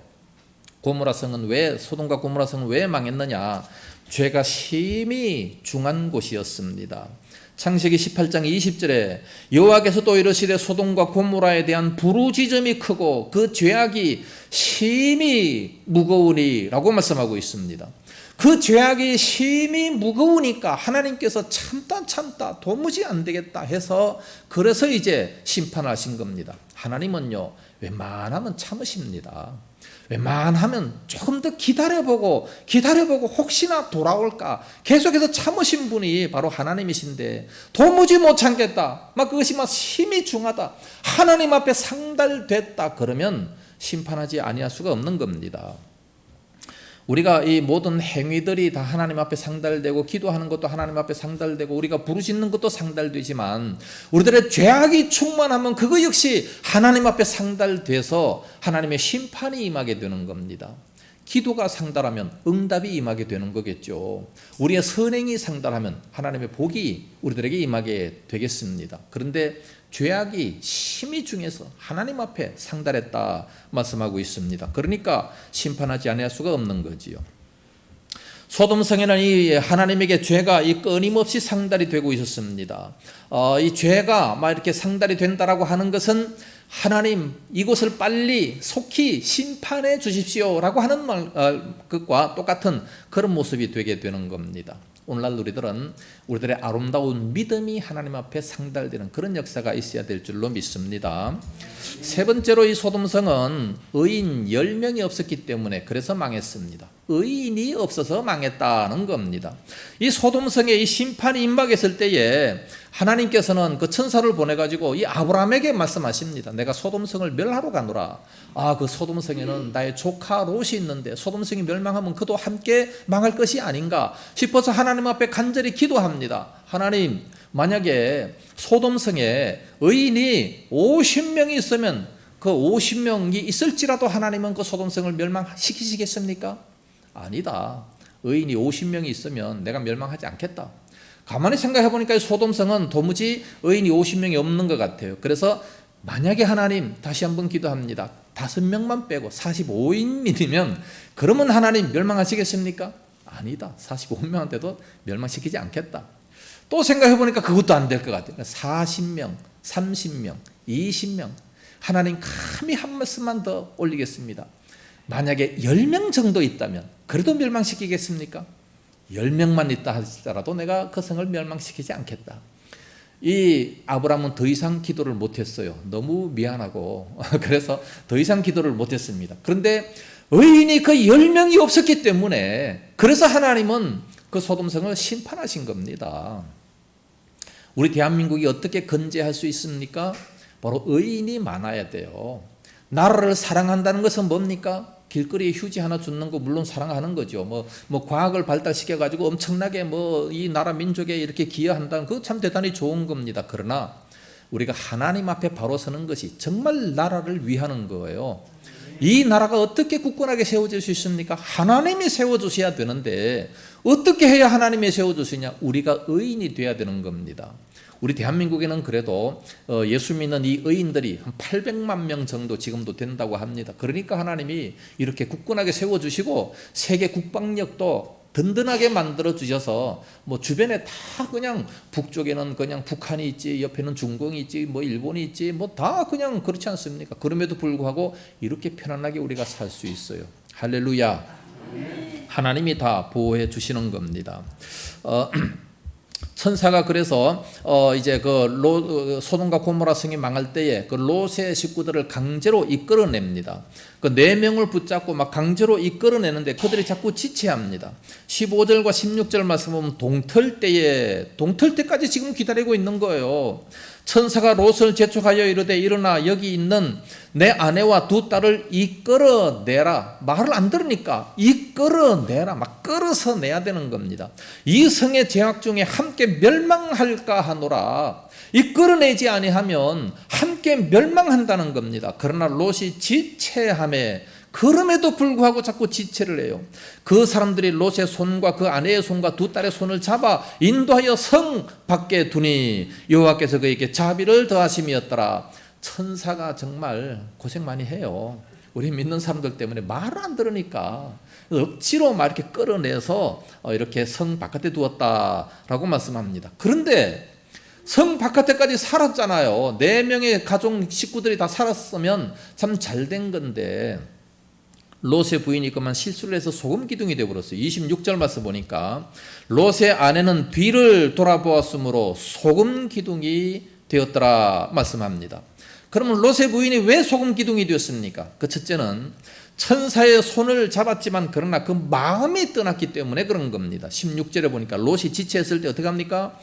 소돔과 고모라 성은 왜 망했느냐? 죄가 심히 중한 곳이었습니다. 창세기 18장 20절에 여호와께서 또 이르시되 소돔과 고모라에 대한 부르짖음이 크고 그 죄악이 심히 무거우니 라고 말씀하고 있습니다. 그 죄악이 심히 무거우니까 하나님께서 참다 도무지 안 되겠다 해서 그래서 이제 심판하신 겁니다. 하나님은요 웬만하면 참으십니다. 웬만하면 조금 더 기다려보고 혹시나 돌아올까 계속해서 참으신 분이 바로 하나님이신데 도무지 못 참겠다 그것이 심히 중하다 하나님 앞에 상달됐다 그러면 심판하지 아니할 수가 없는 겁니다. 우리가 이 모든 행위들이 다 하나님 앞에 상달되고 기도하는 것도 하나님 앞에 상달되고 우리가 부르짖는 것도 상달되지만 우리들의 죄악이 충만하면 그거 역시 하나님 앞에 상달돼서 하나님의 심판이 임하게 되는 겁니다. 기도가 상달하면 응답이 임하게 되는 거겠죠. 우리의 선행이 상달하면 하나님의 복이 우리들에게 임하게 되겠습니다. 그런데 죄악이 심히 중해서 하나님 앞에 상달했다 말씀하고 있습니다. 그러니까 심판하지 아니할 수가 없는 거지요. 소돔성에는 이 하나님에게 죄가 끊임없이 상달이 되고 있었습니다. 이 죄가 이렇게 상달이 된다라고 하는 것은 하나님 이곳을 빨리 속히 심판해 주십시오라고 하는 것과 똑같은 그런 모습이 되게 되는 겁니다. 오늘날 우리들의 아름다운 믿음이 하나님 앞에 상달되는 그런 역사가 있어야 될 줄로 믿습니다. 세 번째로 이 소돔성은 의인 10명이 없었기 때문에 그래서 망했습니다. 의인이 없어서 망했다는 겁니다. 이 소돔성에 이 심판이 임박했을 때에 하나님께서는 그 천사를 보내가지고 이 아브라함에게 말씀하십니다. 내가 소돔성을 멸하러 가노라. 그 소돔성에는 나의 조카 롯이 있는데 소돔성이 멸망하면 그도 함께 망할 것이 아닌가 싶어서 하나님 앞에 간절히 기도합니다. 하나님, 만약에 소돔성에 의인이 50명이 있으면 그 50명이 있을지라도 하나님은 그 소돔성을 멸망시키시겠습니까? 아니다. 의인이 50명이 있으면 내가 멸망하지 않겠다. 가만히 생각해 보니까 소돔성은 도무지 의인이 50명이 없는 것 같아요. 그래서 만약에 하나님, 다시 한번 기도합니다. 5명만 빼고 45인이면 그러면 하나님 멸망하시겠습니까? 아니다. 45명한테도 멸망시키지 않겠다. 또 생각해 보니까 그것도 안 될 것 같아요. 40명, 30명, 20명. 하나님 감히 한 말씀만 더 올리겠습니다. 만약에 10명 정도 있다면 그래도 멸망시키겠습니까? 10명만 있다 하더라도 내가 그 성을 멸망시키지 않겠다. 이 아브라함은 더 이상 기도를 못했어요. 너무 미안하고 그래서 더 이상 기도를 못했습니다. 그런데 의인이 그 10명이 없었기 때문에 그래서 하나님은 그 소돔성을 심판하신 겁니다. 우리 대한민국이 어떻게 건재할 수 있습니까? 바로 의인이 많아야 돼요. 나라를 사랑한다는 것은 뭡니까? 길거리에 휴지 하나 주는 거 물론 사랑하는 거죠. 뭐 과학을 발달시켜 가지고 엄청나게 이 나라 민족에 이렇게 기여한다는 그거 참 대단히 좋은 겁니다. 그러나 우리가 하나님 앞에 바로 서는 것이 정말 나라를 위하는 거예요. 이 나라가 어떻게 굳건하게 세워질 수 있습니까? 하나님이 세워주셔야 되는데 어떻게 해야 하나님이 세워주시냐? 우리가 의인이 돼야 되는 겁니다. 우리 대한민국에는 그래도 예수 믿는 이 의인들이 한 800만 명 정도 지금도 된다고 합니다. 그러니까 하나님이 이렇게 굳건하게 세워주시고 세계 국방력도 든든하게 만들어 주셔서 주변에 다 그냥 북쪽에는 그냥 북한이 있지, 옆에는 중공이 있지, 일본이 있지, 다 그냥 그렇지 않습니까? 그럼에도 불구하고 이렇게 편안하게 우리가 살 수 있어요. 할렐루야. 하나님이 다 보호해 주시는 겁니다. 천사가 그래서 이제 소돔과 고모라 성이 망할 때에 그 롯의 식구들을 강제로 이끌어냅니다. 그 4명을 붙잡고 막 강제로 이끌어내는데 그들이 자꾸 지체합니다. 15절과 16절 말씀 보면 동틀 때까지 지금 기다리고 있는 거예요. 천사가 롯을 재촉하여 이르되 일어나 여기 있는 내 아내와 2 딸을 이끌어내라. 말을 안 들으니까 이끌어내라. 막 끌어서 내야 되는 겁니다. 이 성의 죄악 중에 함께 멸망할까 하노라. 이끌어내지 아니하면 함께 멸망한다는 겁니다. 그러나 롯이 지체함에 그럼에도 불구하고 자꾸 지체를 해요. 그 사람들이 롯의 손과 그 아내의 손과 2 딸의 손을 잡아 인도하여 성 밖에 두니 여호와께서 그에게 자비를 더하심이었더라. 천사가 정말 고생 많이 해요. 우리 믿는 사람들 때문에 말을 안 들으니까 억지로 막 이렇게 끌어내서 이렇게 성 바깥에 두었다라고 말씀합니다. 그런데 성 바깥에까지 살았잖아요. 4명의 가족 식구들이 다 살았으면 참 잘 된 건데 롯의 부인이 그만 실수를 해서 소금 기둥이 되어버렸어요. 26절 말씀 보니까 롯의 아내는 뒤를 돌아보았으므로 소금 기둥이 되었더라 말씀합니다. 그러면 롯의 부인이 왜 소금 기둥이 되었습니까? 그 첫째는 천사의 손을 잡았지만 그러나 그 마음이 떠났기 때문에 그런 겁니다. 16절에 보니까 롯이 지체했을 때 어떻게 합니까?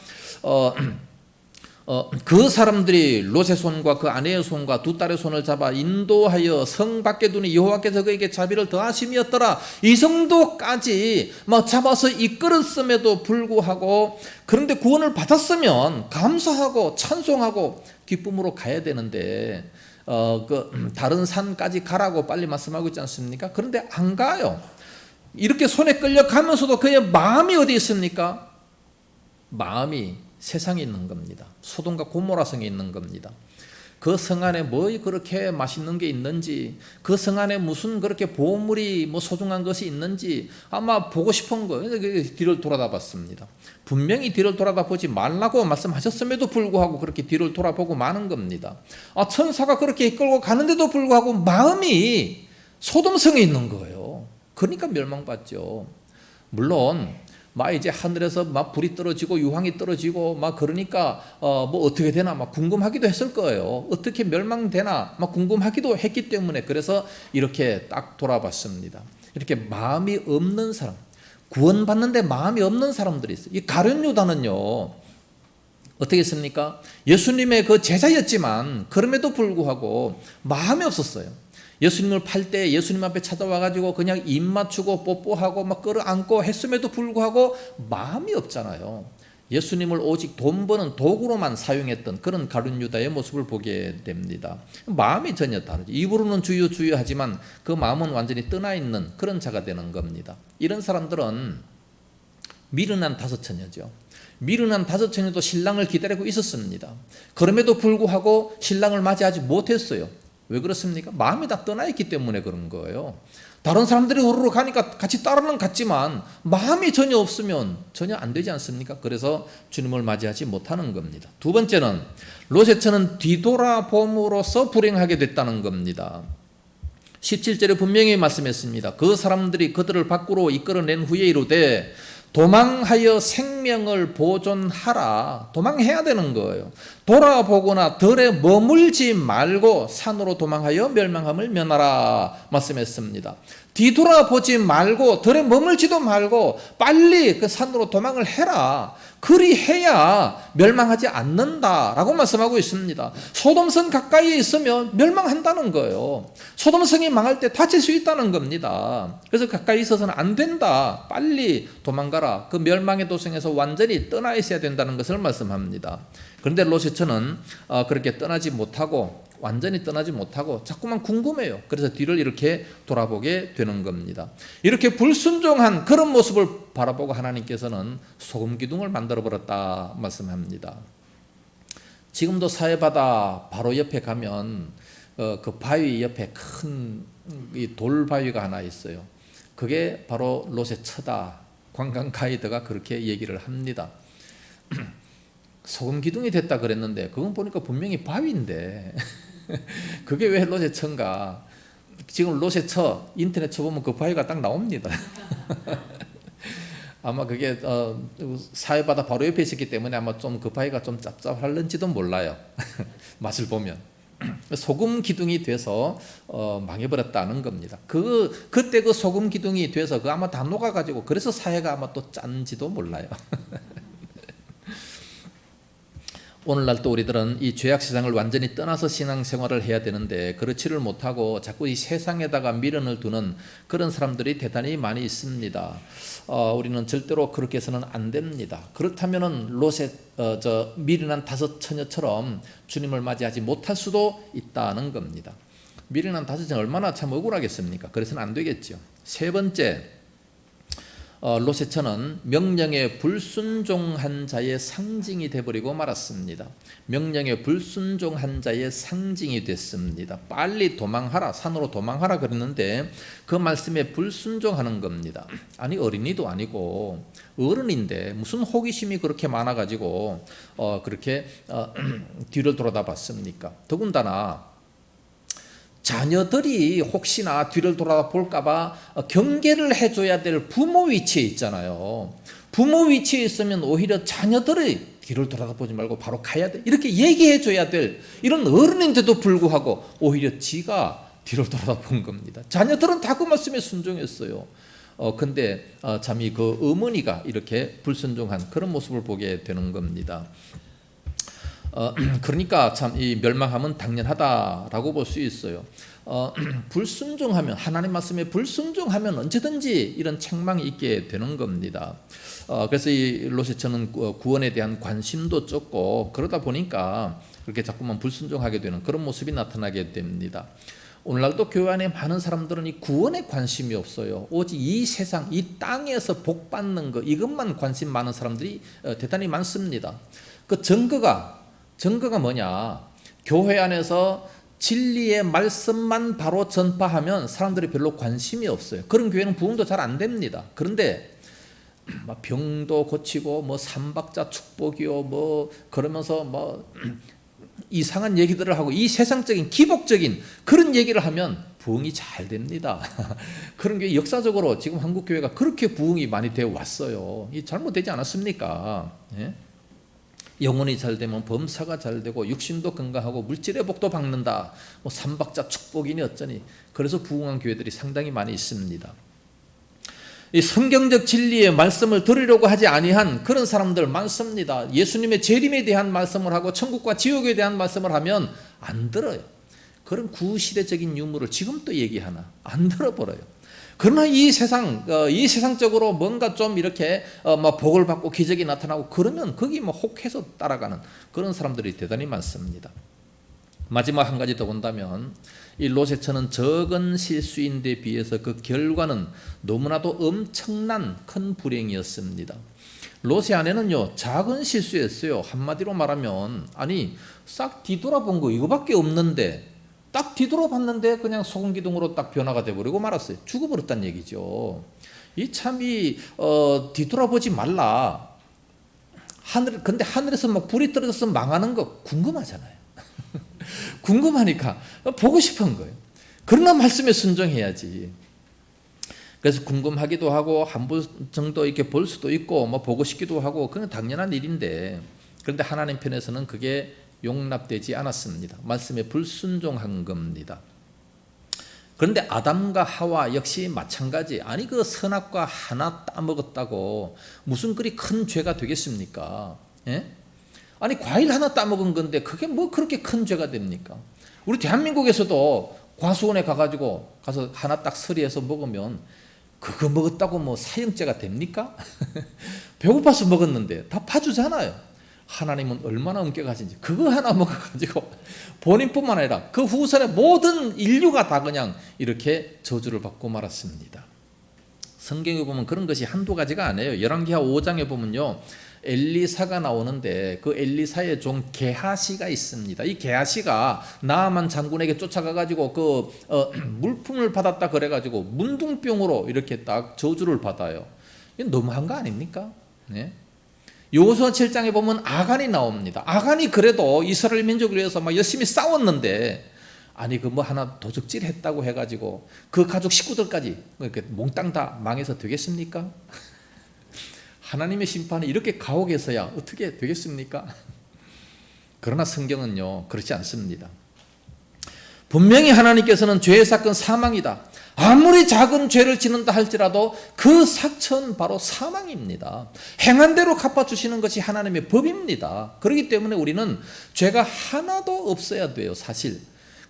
그 사람들이 롯의 손과 그 아내의 손과 2 딸의 손을 잡아 인도하여 성 밖에 두니 여호와께서 그에게 자비를 더하심이었더라. 이 정도까지 잡아서 이끌었음에도 불구하고 그런데 구원을 받았으면 감사하고 찬송하고 기쁨으로 가야 되는데 다른 산까지 가라고 빨리 말씀하고 있지 않습니까? 그런데 안 가요. 이렇게 손에 끌려가면서도 그의 마음이 어디 있습니까? 마음이 세상에 있는 겁니다. 소돔과 고모라 성에 있는 겁니다. 그 성 안에 뭐 그렇게 맛있는 게 있는지, 그 성 안에 무슨 그렇게 보물이 소중한 것이 있는지 아마 보고 싶은 거예요. 뒤를 돌아다 봤습니다. 분명히 뒤를 돌아다 보지 말라고 말씀하셨음에도 불구하고 그렇게 뒤를 돌아보고 마는 겁니다. 천사가 그렇게 이끌고 가는데도 불구하고 마음이 소돔성에 있는 거예요. 그러니까 멸망받죠. 물론 이제 하늘에서 불이 떨어지고 유황이 떨어지고 그러니까 어떻게 되나 궁금하기도 했을 거예요. 어떻게 멸망되나 궁금하기도 했기 때문에 그래서 이렇게 딱 돌아봤습니다. 이렇게 마음이 없는 사람, 구원받는데 마음이 없는 사람들이 있어요. 이 가룟 유다는요, 어떻게 했습니까? 예수님의 그 제자였지만 그럼에도 불구하고 마음이 없었어요. 예수님을 팔 때 예수님 앞에 찾아와가지고 그냥 입 맞추고 뽀뽀하고 막 끌어안고 했음에도 불구하고 마음이 없잖아요. 예수님을 오직 돈 버는 도구로만 사용했던 그런 가룟 유다의 모습을 보게 됩니다. 마음이 전혀 다르죠. 입으로는 주여 주여 하지만 그 마음은 완전히 떠나 있는 그런 자가 되는 겁니다. 이런 사람들은 미련한 다섯 처녀죠. 미련한 다섯 처녀도 신랑을 기다리고 있었습니다. 그럼에도 불구하고 신랑을 맞이하지 못했어요. 왜 그렇습니까? 마음이 다 떠나 있기 때문에 그런 거예요. 다른 사람들이 우르르 가니까 같이 따라는 갔지만 마음이 전혀 없으면 전혀 안 되지 않습니까? 그래서 주님을 맞이하지 못하는 겁니다. 두 번째는 롯의 처는 뒤돌아봄으로써 불행하게 됐다는 겁니다. 17절에 분명히 말씀했습니다. 그 사람들이 그들을 밖으로 이끌어낸 후에 이르되 도망하여 생명을 보존하라. 도망해야 되는 거예요. 돌아보거나 들에 머물지 말고 산으로 도망하여 멸망함을 면하라 말씀했습니다. 뒤돌아보지 말고 들에 머물지도 말고 빨리 그 산으로 도망을 해라. 그리해야 멸망하지 않는다라고 말씀하고 있습니다. 소돔성 가까이에 있으면 멸망한다는 거예요. 소돔성이 망할 때 다칠 수 있다는 겁니다. 그래서 가까이 있어서는 안 된다. 빨리 도망가라. 그 멸망의 도성에서 완전히 떠나 있어야 된다는 것을 말씀합니다. 그런데 롯의 처는 그렇게 떠나지 못하고 완전히 떠나지 못하고 자꾸만 궁금해요. 그래서 뒤를 이렇게 돌아보게 되는 겁니다. 이렇게 불순종한 그런 모습을 바라보고 하나님께서는 소금 기둥을 만들어 버렸다 말씀합니다. 지금도 사해바다 바로 옆에 가면 그 바위 옆에 큰 돌바위가 하나 있어요. 그게 바로 롯의 처다. 관광 가이드가 그렇게 얘기를 합니다. 소금 기둥이 됐다 그랬는데 그건 보니까 분명히 바위인데 그게 왜 롯의 처인가? 지금 롯의 처 인터넷 쳐보면 그 바위가 딱 나옵니다. 아마 그게 사해바다 바로 옆에 있었기 때문에 아마 좀 그 바위가 좀 짭짭할는지도 몰라요. 맛을 보면 소금 기둥이 돼서 망해버렸다는 겁니다. 그때 그 소금 기둥이 돼서 그 아마 다 녹아가지고 그래서 사해가 아마 또 짠지도 몰라요. 오늘날 또 우리들은 이 죄악 세상을 완전히 떠나서 신앙생활을 해야 되는데 그렇지를 못하고 자꾸 이 세상에다가 미련을 두는 그런 사람들이 대단히 많이 있습니다. 우리는 절대로 그렇게 해서는 안 됩니다. 그렇다면은 롯의 미련한 다섯 처녀처럼 주님을 맞이하지 못할 수도 있다는 겁니다. 미련한 다섯 처녀 얼마나 참 억울하겠습니까? 그래서는 안 되겠죠. 세 번째, 롯의 처는 명령에 불순종한 자의 상징이 되어버리고 말았습니다. 명령에 불순종한 자의 상징이 됐습니다. 빨리 도망하라, 산으로 도망하라 그랬는데 그 말씀에 불순종하는 겁니다. 아니 어린이도 아니고 어른인데 무슨 호기심이 그렇게 많아가지고 그렇게 뒤를 돌아다 봤습니까? 더군다나 자녀들이 혹시나 뒤를 돌아볼까봐 경계를 해줘야 될 부모 위치에 있잖아요. 부모 위치에 있으면 오히려 자녀들이 뒤를 돌아보지 말고 바로 가야 돼. 이렇게 얘기해줘야 될 이런 어른인데도 불구하고 오히려 지가 뒤를 돌아본 겁니다. 자녀들은 다 그 말씀에 순종했어요. 근데 참 그 어머니가 이렇게 불순종한 그런 모습을 보게 되는 겁니다. 그러니까 참 이 멸망함은 당연하다라고 볼 수 있어요. 불순종하면 하나님 말씀에 불순종하면 언제든지 이런 책망이 있게 되는 겁니다. 그래서 이 롯의 처는 구원에 대한 관심도 적고 그러다 보니까 그렇게 자꾸만 불순종하게 되는 그런 모습이 나타나게 됩니다. 오늘날도 교회 안에 많은 사람들은 이 구원에 관심이 없어요. 오직 이 세상, 이 땅에서 복 받는 거 이것만 관심 많은 사람들이 대단히 많습니다. 그 증거가 뭐냐? 교회 안에서 진리의 말씀만 바로 전파하면 사람들이 별로 관심이 없어요. 그런 교회는 부흥도 잘 안 됩니다. 그런데 병도 고치고 뭐 삼박자 축복이요 뭐 그러면서 뭐 이상한 얘기들을 하고 이 세상적인 기복적인 그런 얘기를 하면 부흥이 잘 됩니다. 그런 게 역사적으로 지금 한국 교회가 그렇게 부흥이 많이 되어 왔어요. 이 잘못되지 않았습니까? 예? 영혼이 잘 되면 범사가 잘 되고 육신도 건강하고 물질의 복도 받는다. 뭐 삼박자 축복이니 어쩌니. 그래서 부흥한 교회들이 상당히 많이 있습니다. 이 성경적 진리의 말씀을 들으려고 하지 아니한 그런 사람들 많습니다. 예수님의 재림에 대한 말씀을 하고 천국과 지옥에 대한 말씀을 하면 안 들어요. 그런 구시대적인 유물을 지금 또 얘기하나 안 들어버려요. 그러나 이 세상적으로 뭔가 좀 이렇게 복을 받고 기적이 나타나고 그러면 거기 혹해서 따라가는 그런 사람들이 대단히 많습니다. 마지막 한 가지 더 본다면 이 롯의 처는 적은 실수인데 비해서 그 결과는 너무나도 엄청난 큰 불행이었습니다. 롯의 아내는요 작은 실수였어요. 한마디로 말하면 아니 싹 뒤돌아본 거 이거밖에 없는데 딱 뒤돌아봤는데 그냥 소금 기둥으로 딱 변화가 돼버리고 말았어요. 죽어버렸다는 얘기죠. 뒤돌아보지 말라. 근데 하늘에서 막 불이 떨어져서 망하는 거 궁금하잖아요. 궁금하니까 보고 싶은 거예요. 그러나 말씀에 순종해야지. 그래서 궁금하기도 하고 한 번 정도 이렇게 볼 수도 있고 보고 싶기도 하고 그건 당연한 일인데 그런데 하나님 편에서는 그게 용납되지 않았습니다. 말씀에 불순종한 겁니다. 그런데 아담과 하와 역시 마찬가지. 아니 그 선악과 하나 따먹었다고 무슨 그리 큰 죄가 되겠습니까? 예? 아니 과일 하나 따먹은 건데 그게 뭐 그렇게 큰 죄가 됩니까? 우리 대한민국에서도 과수원에 가서 하나 딱 서리해서 먹으면 그거 먹었다고 사형죄가 됩니까? 배고파서 먹었는데 다 봐주잖아요. 하나님은 얼마나 엄격하신지 그거 하나 먹어가지고 본인뿐만 아니라 그 후손의 모든 인류가 다 그냥 이렇게 저주를 받고 말았습니다. 성경에 보면 그런 것이 한두 가지가 아니에요. 열왕기하 5장에 보면요 엘리사가 나오는데 그 엘리사의 종 게하시가 있습니다. 이 게하시가 나아만 장군에게 쫓아가가지고 물품을 받았다 그래가지고 문둥병으로 이렇게 딱 저주를 받아요. 이건 너무한 거 아닙니까? 네? 여호수아 7장에 보면 아간이 나옵니다. 아간이 그래도 이스라엘 민족을 위해서 막 열심히 싸웠는데 아니 하나 도적질 했다고 해가지고 그 가족 식구들까지 이렇게 몽땅 다 망해서 되겠습니까? 하나님의 심판이 이렇게 가혹해서야 어떻게 되겠습니까? 그러나 성경은요 그렇지 않습니다. 분명히 하나님께서는 죄의 사건 사망이다. 아무리 작은 죄를 짓는다 할지라도 그 사천 바로 사망입니다. 행한 대로 갚아주시는 것이 하나님의 법입니다. 그렇기 때문에 우리는 죄가 하나도 없어야 돼요, 사실.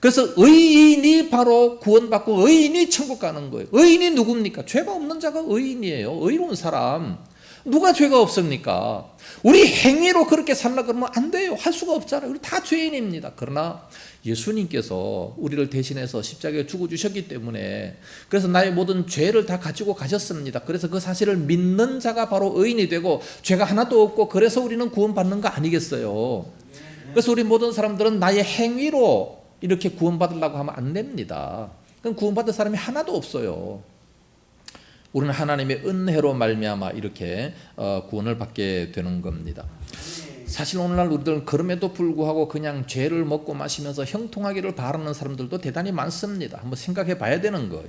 그래서 의인이 바로 구원받고 의인이 천국 가는 거예요. 의인이 누굽니까? 죄가 없는 자가 의인이에요. 의로운 사람. 누가 죄가 없습니까? 우리 행위로 그렇게 살라 그러면 안 돼요. 할 수가 없잖아요. 우리 다 죄인입니다. 그러나 예수님께서 우리를 대신해서 십자가에 죽어주셨기 때문에 그래서 나의 모든 죄를 다 가지고 가셨습니다. 그래서 그 사실을 믿는 자가 바로 의인이 되고 죄가 하나도 없고 그래서 우리는 구원받는 거 아니겠어요? 그래서 우리 모든 사람들은 나의 행위로 이렇게 구원받으려고 하면 안 됩니다. 그럼 구원받을 사람이 하나도 없어요. 우리는 하나님의 은혜로 말미암아 이렇게 구원을 받게 되는 겁니다. 사실 오늘날 우리들은 그럼에도 불구하고 그냥 죄를 먹고 마시면서 형통하기를 바라는 사람들도 대단히 많습니다. 한번 생각해 봐야 되는 거예요.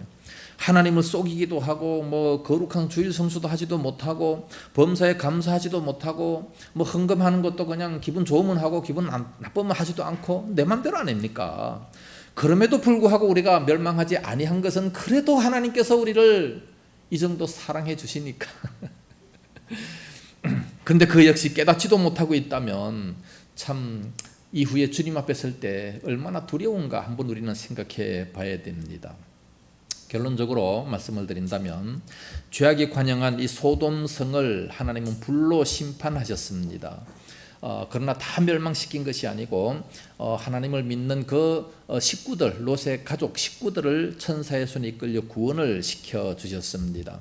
하나님을 속이기도 하고 거룩한 주일 성수도 하지도 못하고 범사에 감사하지도 못하고 헌금하는 것도 그냥 기분 좋으면 하고 기분 나쁘면 하지도 않고 내 맘대로 아닙니까? 그럼에도 불구하고 우리가 멸망하지 아니한 것은 그래도 하나님께서 우리를 이 정도 사랑해 주시니까 근데 그 역시 깨닫지도 못하고 있다면 참 이후에 주님 앞에 설 때 얼마나 두려운가 한번 우리는 생각해 봐야 됩니다. 결론적으로 말씀을 드린다면 죄악이 관영한 이 소돔성을 하나님은 불로 심판하셨습니다. 그러나 다 멸망시킨 것이 아니고 하나님을 믿는 그 식구들, 롯의 가족 식구들을 천사의 손에 이끌려 구원을 시켜주셨습니다.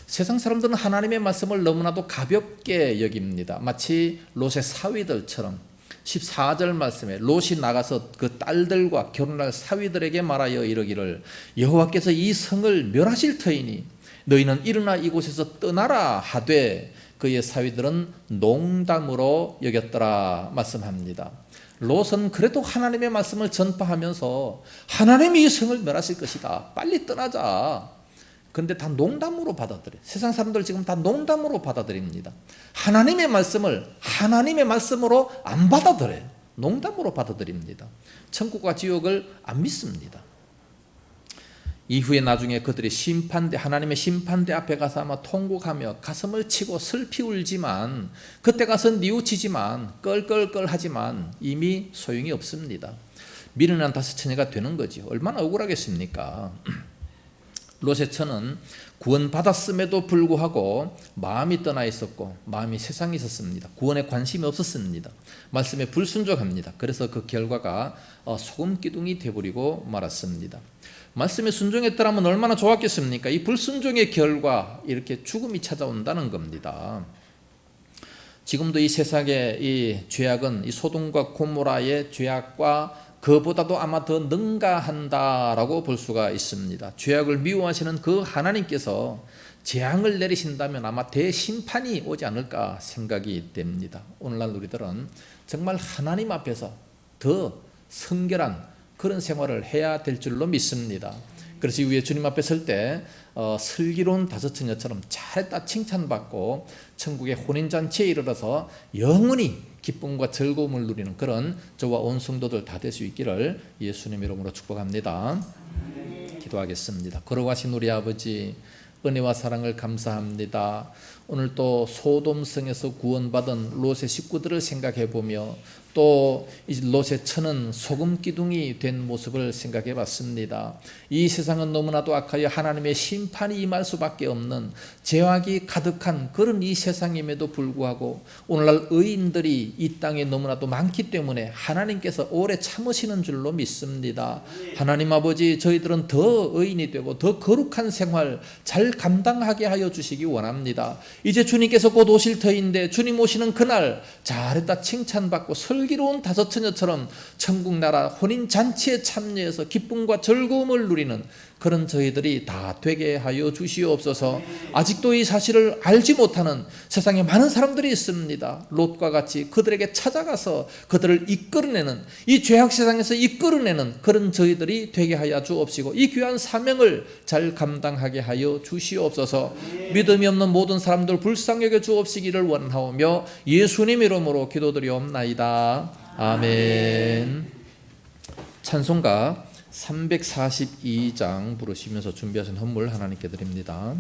세상 사람들은 하나님의 말씀을 너무나도 가볍게 여깁니다. 마치 롯의 사위들처럼 14절 말씀에 롯이 나가서 그 딸들과 결혼할 사위들에게 말하여 이르기를 여호와께서 이 성을 멸하실 터이니 너희는 일어나 이곳에서 떠나라 하되 그의 사위들은 농담으로 여겼더라 말씀합니다. 롯은 그래도 하나님의 말씀을 전파하면서 하나님이 이 성을 멸하실 것이다. 빨리 떠나자. 근데 다 농담으로 받아들여요. 세상 사람들 지금 다 농담으로 받아들입니다. 하나님의 말씀을 하나님의 말씀으로 안 받아들여요. 농담으로 받아들입니다. 천국과 지옥을 안 믿습니다. 이후에 나중에 그들이 하나님의 심판대 앞에 가서 아마 통곡하며 가슴을 치고 슬피 울지만, 그때 가서 뉘우치지만, 껄껄껄 하지만 이미 소용이 없습니다. 미련한 다섯 처녀가 되는 거지. 얼마나 억울하겠습니까? 롯의 처는 구원받았음에도 불구하고 마음이 떠나 있었고 마음이 세상에 있었습니다. 구원에 관심이 없었습니다. 말씀에 불순종합니다. 그래서 그 결과가 소금 기둥이 되어버리고 말았습니다. 말씀에 순종했더라면 얼마나 좋았겠습니까? 이 불순종의 결과 이렇게 죽음이 찾아온다는 겁니다. 지금도 이 세상의 이 죄악은 이 소돔과 고모라의 죄악과 그보다도 아마 더 능가한다라고 볼 수가 있습니다. 죄악을 미워하시는 그 하나님께서 재앙을 내리신다면 아마 대심판이 오지 않을까 생각이 됩니다. 오늘날 우리들은 정말 하나님 앞에서 더 성결한 그런 생활을 해야 될 줄로 믿습니다. 그래서 이후에 주님 앞에 설 때 슬기로운 다섯 처녀처럼 잘했다 칭찬받고 천국의 혼인잔치에 이르러서 영원히 기쁨과 즐거움을 누리는 그런 저와 온 성도들 다 될 수 있기를 예수님 이름으로 축복합니다. 기도하겠습니다. 걸어가신 우리 아버지, 은혜와 사랑을 감사합니다. 오늘 또 소돔성에서 구원받은 롯의 식구들을 생각해 보며 또 롯의 처는 소금 기둥이 된 모습을 생각해 봤습니다. 이 세상은 너무나도 악하여 하나님의 심판이 임할 수밖에 없는 죄악이 가득한 그런 이 세상임에도 불구하고 오늘날 의인들이 이 땅에 너무나도 많기 때문에 하나님께서 오래 참으시는 줄로 믿습니다. 하나님 아버지, 저희들은 더 의인이 되고 더 거룩한 생활 잘 감당하게 하여 주시기 원합니다. 이제 주님께서 곧 오실 터인데 주님 오시는 그날 잘했다 칭찬받고 슬기로운 다섯 처녀처럼 천국 나라 혼인 잔치에 참여해서 기쁨과 즐거움을 누리는 그런 저희들이 다 되게 하여 주시옵소서. 아직도 이 사실을 알지 못하는 세상에 많은 사람들이 있습니다. 롯과 같이 그들에게 찾아가서 그들을 이끌어내는, 이 죄악 세상에서 이끌어내는 그런 저희들이 되게 하여 주옵시고 이 귀한 사명을 잘 감당하게 하여 주시옵소서. 믿음이 없는 모든 사람들 불쌍히 여겨 주옵시기를 원하오며 예수님 이름으로 기도드리옵나이다. 아멘. 찬송가 342장 부르시면서 준비하신 헌물 하나님께 드립니다.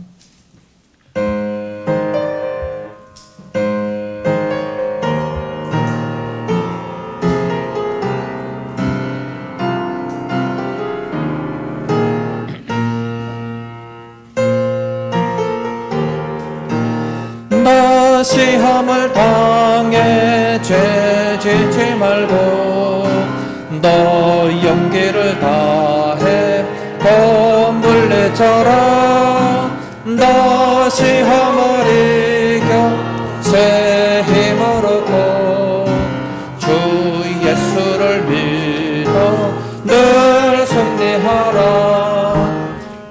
나 시험을 당해 죄 짓지 말고 너 용기를 다해 건물 내쳐라. 너 시험을 이겨 새 힘을 얻고 주 예수를 믿어 늘 승리하라.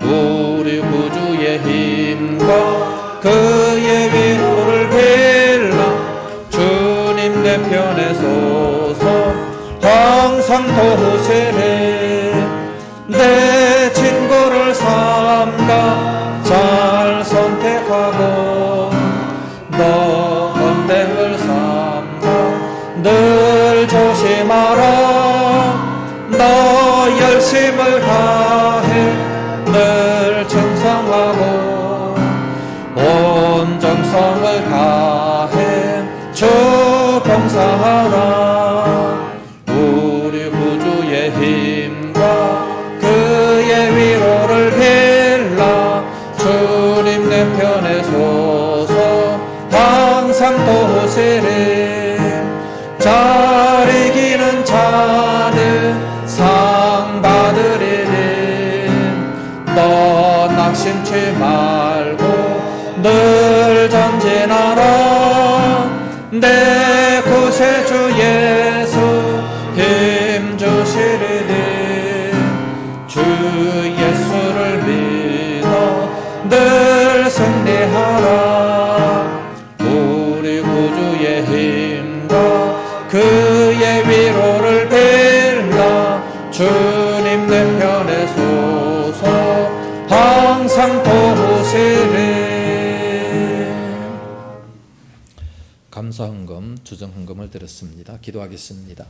우리 구주의 힘과 그의 위로를 빌라. 주님 내 편에 서서 항상 도우시리. 내 친구를 삼가 잘 선택하고 너 언행을 삼가 늘 조심하라. 너 열심을 다해 늘 충성하고 온 정성을 다해 주 봉사하라. 우리 구주의 힘과 그의 위로를 빌라. 주님 내 편에 서서 항상 도우시리. 잘 이기는 자는 상 받으리니 너 낙심치 말고 늘 전진하라. 내 구세주 예수 힘 주시리니 주 예수를 믿어 늘 승리하라. 우리 구주의 힘과 그의 위로를 빌라. 주님 내 편에 서서 항상 도우시리. 감사헌금, 주정헌금을 드렸습니다. 기도하겠습니다.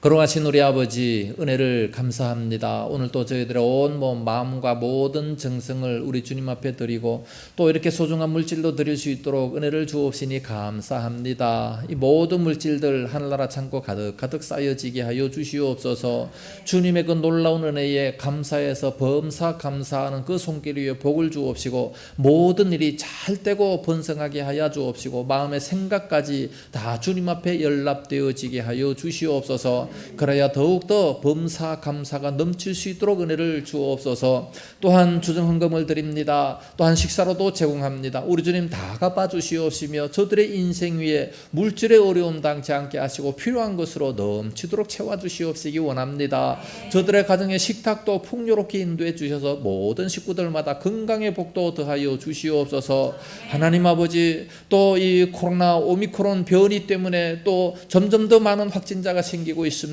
걸어가신 우리 아버지 은혜를 감사합니다. 오늘 또 저희들의 온 몸 마음과 모든 정성을 우리 주님 앞에 드리고 또 이렇게 소중한 물질도 드릴 수 있도록 은혜를 주옵시니 감사합니다. 이 모든 물질들 하늘나라 창고 가득 쌓여지게 하여 주시옵소서. 주님의 그 놀라운 은혜에 감사해서 범사 감사하는 그 손길 위에 복을 주옵시고 모든 일이 잘 되고 번성하게 하여 주옵시고 마음의 생각까지 다 주님 앞에 연락되어지게 하여 주시옵소서. 그래야 더욱더 범사 감사가 넘칠 수 있도록 은혜를 주옵소서. 또한 주정헌금을 드립니다. 또한 식사로도 제공합니다. 우리 주님 다 갚아 주시옵시며 저들의 인생 위에 물질의 어려움 당치 않게 하시고 필요한 것으로 넘치도록 채워 주시옵시기 원합니다. 저들의 가정의 식탁도 풍요롭게 인도해 주셔서 모든 식구들마다 건강의 복도 더하여 주시옵소서. 하나님 아버지, 또 이 코로나 오미크론 변이 때문에 또 점점 더 많은 확진자가 생기고 있습니다.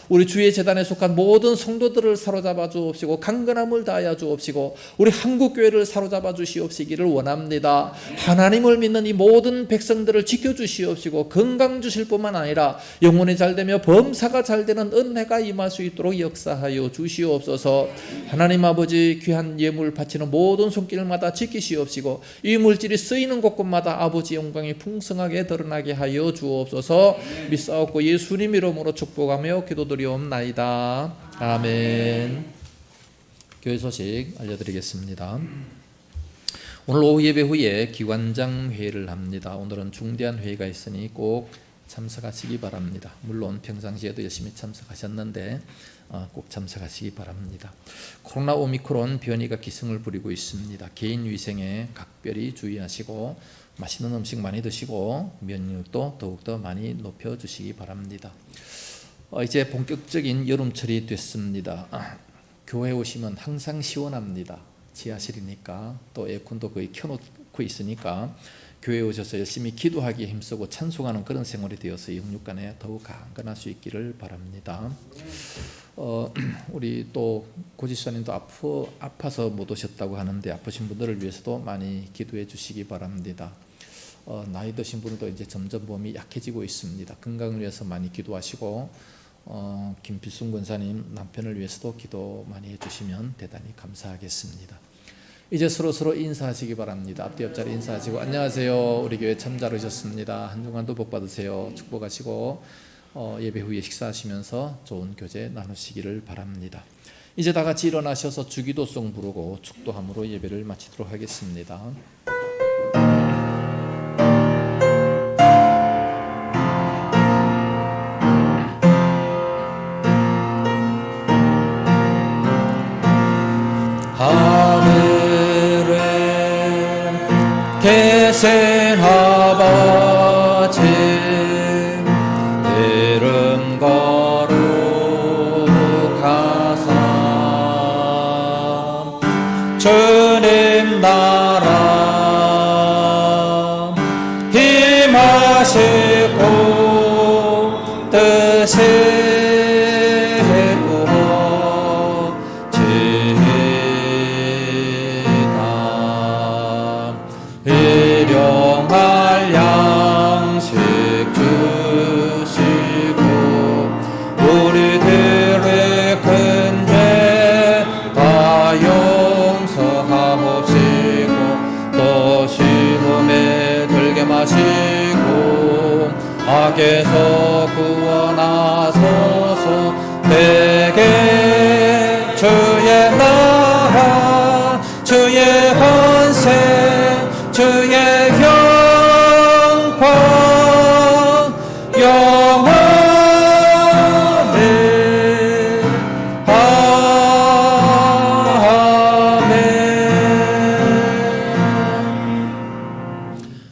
우리 주의 재단에 속한 모든 성도들을 사로잡아 주옵시고 강건함을 다하여 주옵시고 우리 한국교회를 사로잡아 주시옵시기를 원합니다. 하나님을 믿는 이 모든 백성들을 지켜주시옵시고 건강 주실 뿐만 아니라 영혼이 잘되며 범사가 잘되는 은혜가 임할 수 있도록 역사하여 주시옵소서. 하나님 아버지, 귀한 예물 바치는 모든 손길마다 지키시옵시고 이 물질이 쓰이는 곳곳마다 아버지 영광이 풍성하게 드러나게 하여 주옵소서. 믿사옵고 예수님 이름으로 축복하며 기도드리옵나이다. 아멘. 교회 소식 알려드리겠습니다. 오늘 오후 예배 후에 기관장 회의를 합니다. 오늘은 중대한 회의가 있으니 꼭 참석하시기 바랍니다. 물론 평상시에도 열심히 참석하셨는데 꼭 참석하시기 바랍니다. 코로나 오미크론 변이가 기승을 부리고 있습니다. 개인 위생에 각별히 주의하시고 맛있는 음식 많이 드시고 면역력도 더욱더 많이 높여주시기 바랍니다. 이제 본격적인 여름철이 됐습니다. 교회 오시면 항상 시원합니다. 지하실이니까 또 에어컨도 거의 켜놓고 있으니까 교회 오셔서 열심히 기도하기에 힘쓰고 찬송하는 그런 생활이 되어서 영육간에 더욱 강건할 수 있기를 바랍니다. 우리 또 고지수사님도 아파서 못 오셨다고 하는데 아프신 분들을 위해서도 많이 기도해 주시기 바랍니다. 나이 드신 분들도 이제 점점 몸이 약해지고 있습니다. 건강을 위해서 많이 기도하시고 김필순 권사님 남편을 위해서도 기도 많이 해주시면 대단히 감사하겠습니다. 이제 서로 인사하시기 바랍니다. 앞뒤 옆자리 인사하시고 안녕하세요. 우리 교회 참 잘 오셨습니다. 한 주간도 복 받으세요. 축복하시고 예배 후에 식사하시면서 좋은 교제 나누시기를 바랍니다. 이제 다 같이 일어나셔서 주기도송 부르고 축도함으로 예배를 마치도록 하겠습니다. 하늘에 계신 아버지 이름 거룩하사 주님 나라 임하시고 뜻이 일용할 양식 주시고 우리들의 큰 죄 다 용서하옵시고 또 시험에 들게 마시고 악에서 구원하소서. 내게 주의 나라 주의 권세 주의 영광 영원히 아멘.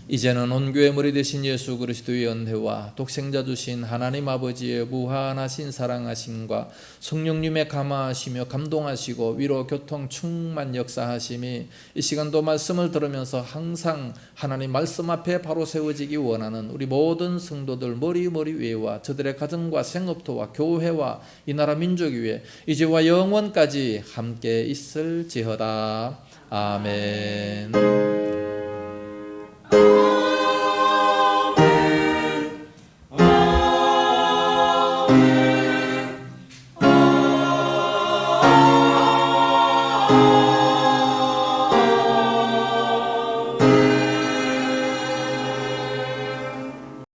이제는 온 교회 머리 되신 예수 그리스도의 은혜와 독생자 주신 하나님 아버지의 무한하신 사랑하심과 성령님의 감화하시며 감동하시고 위로 교통 충만 역사하심이 이 시간도 말씀을 들으면서 항상 하나님 말씀 앞에 바로 세워지기 원하는 우리 모든 성도들 머리 위에와 저들의 가정과 생업토와 교회와 이 나라 민족 위에 이제와 영원까지 함께 있을지어다. 아멘.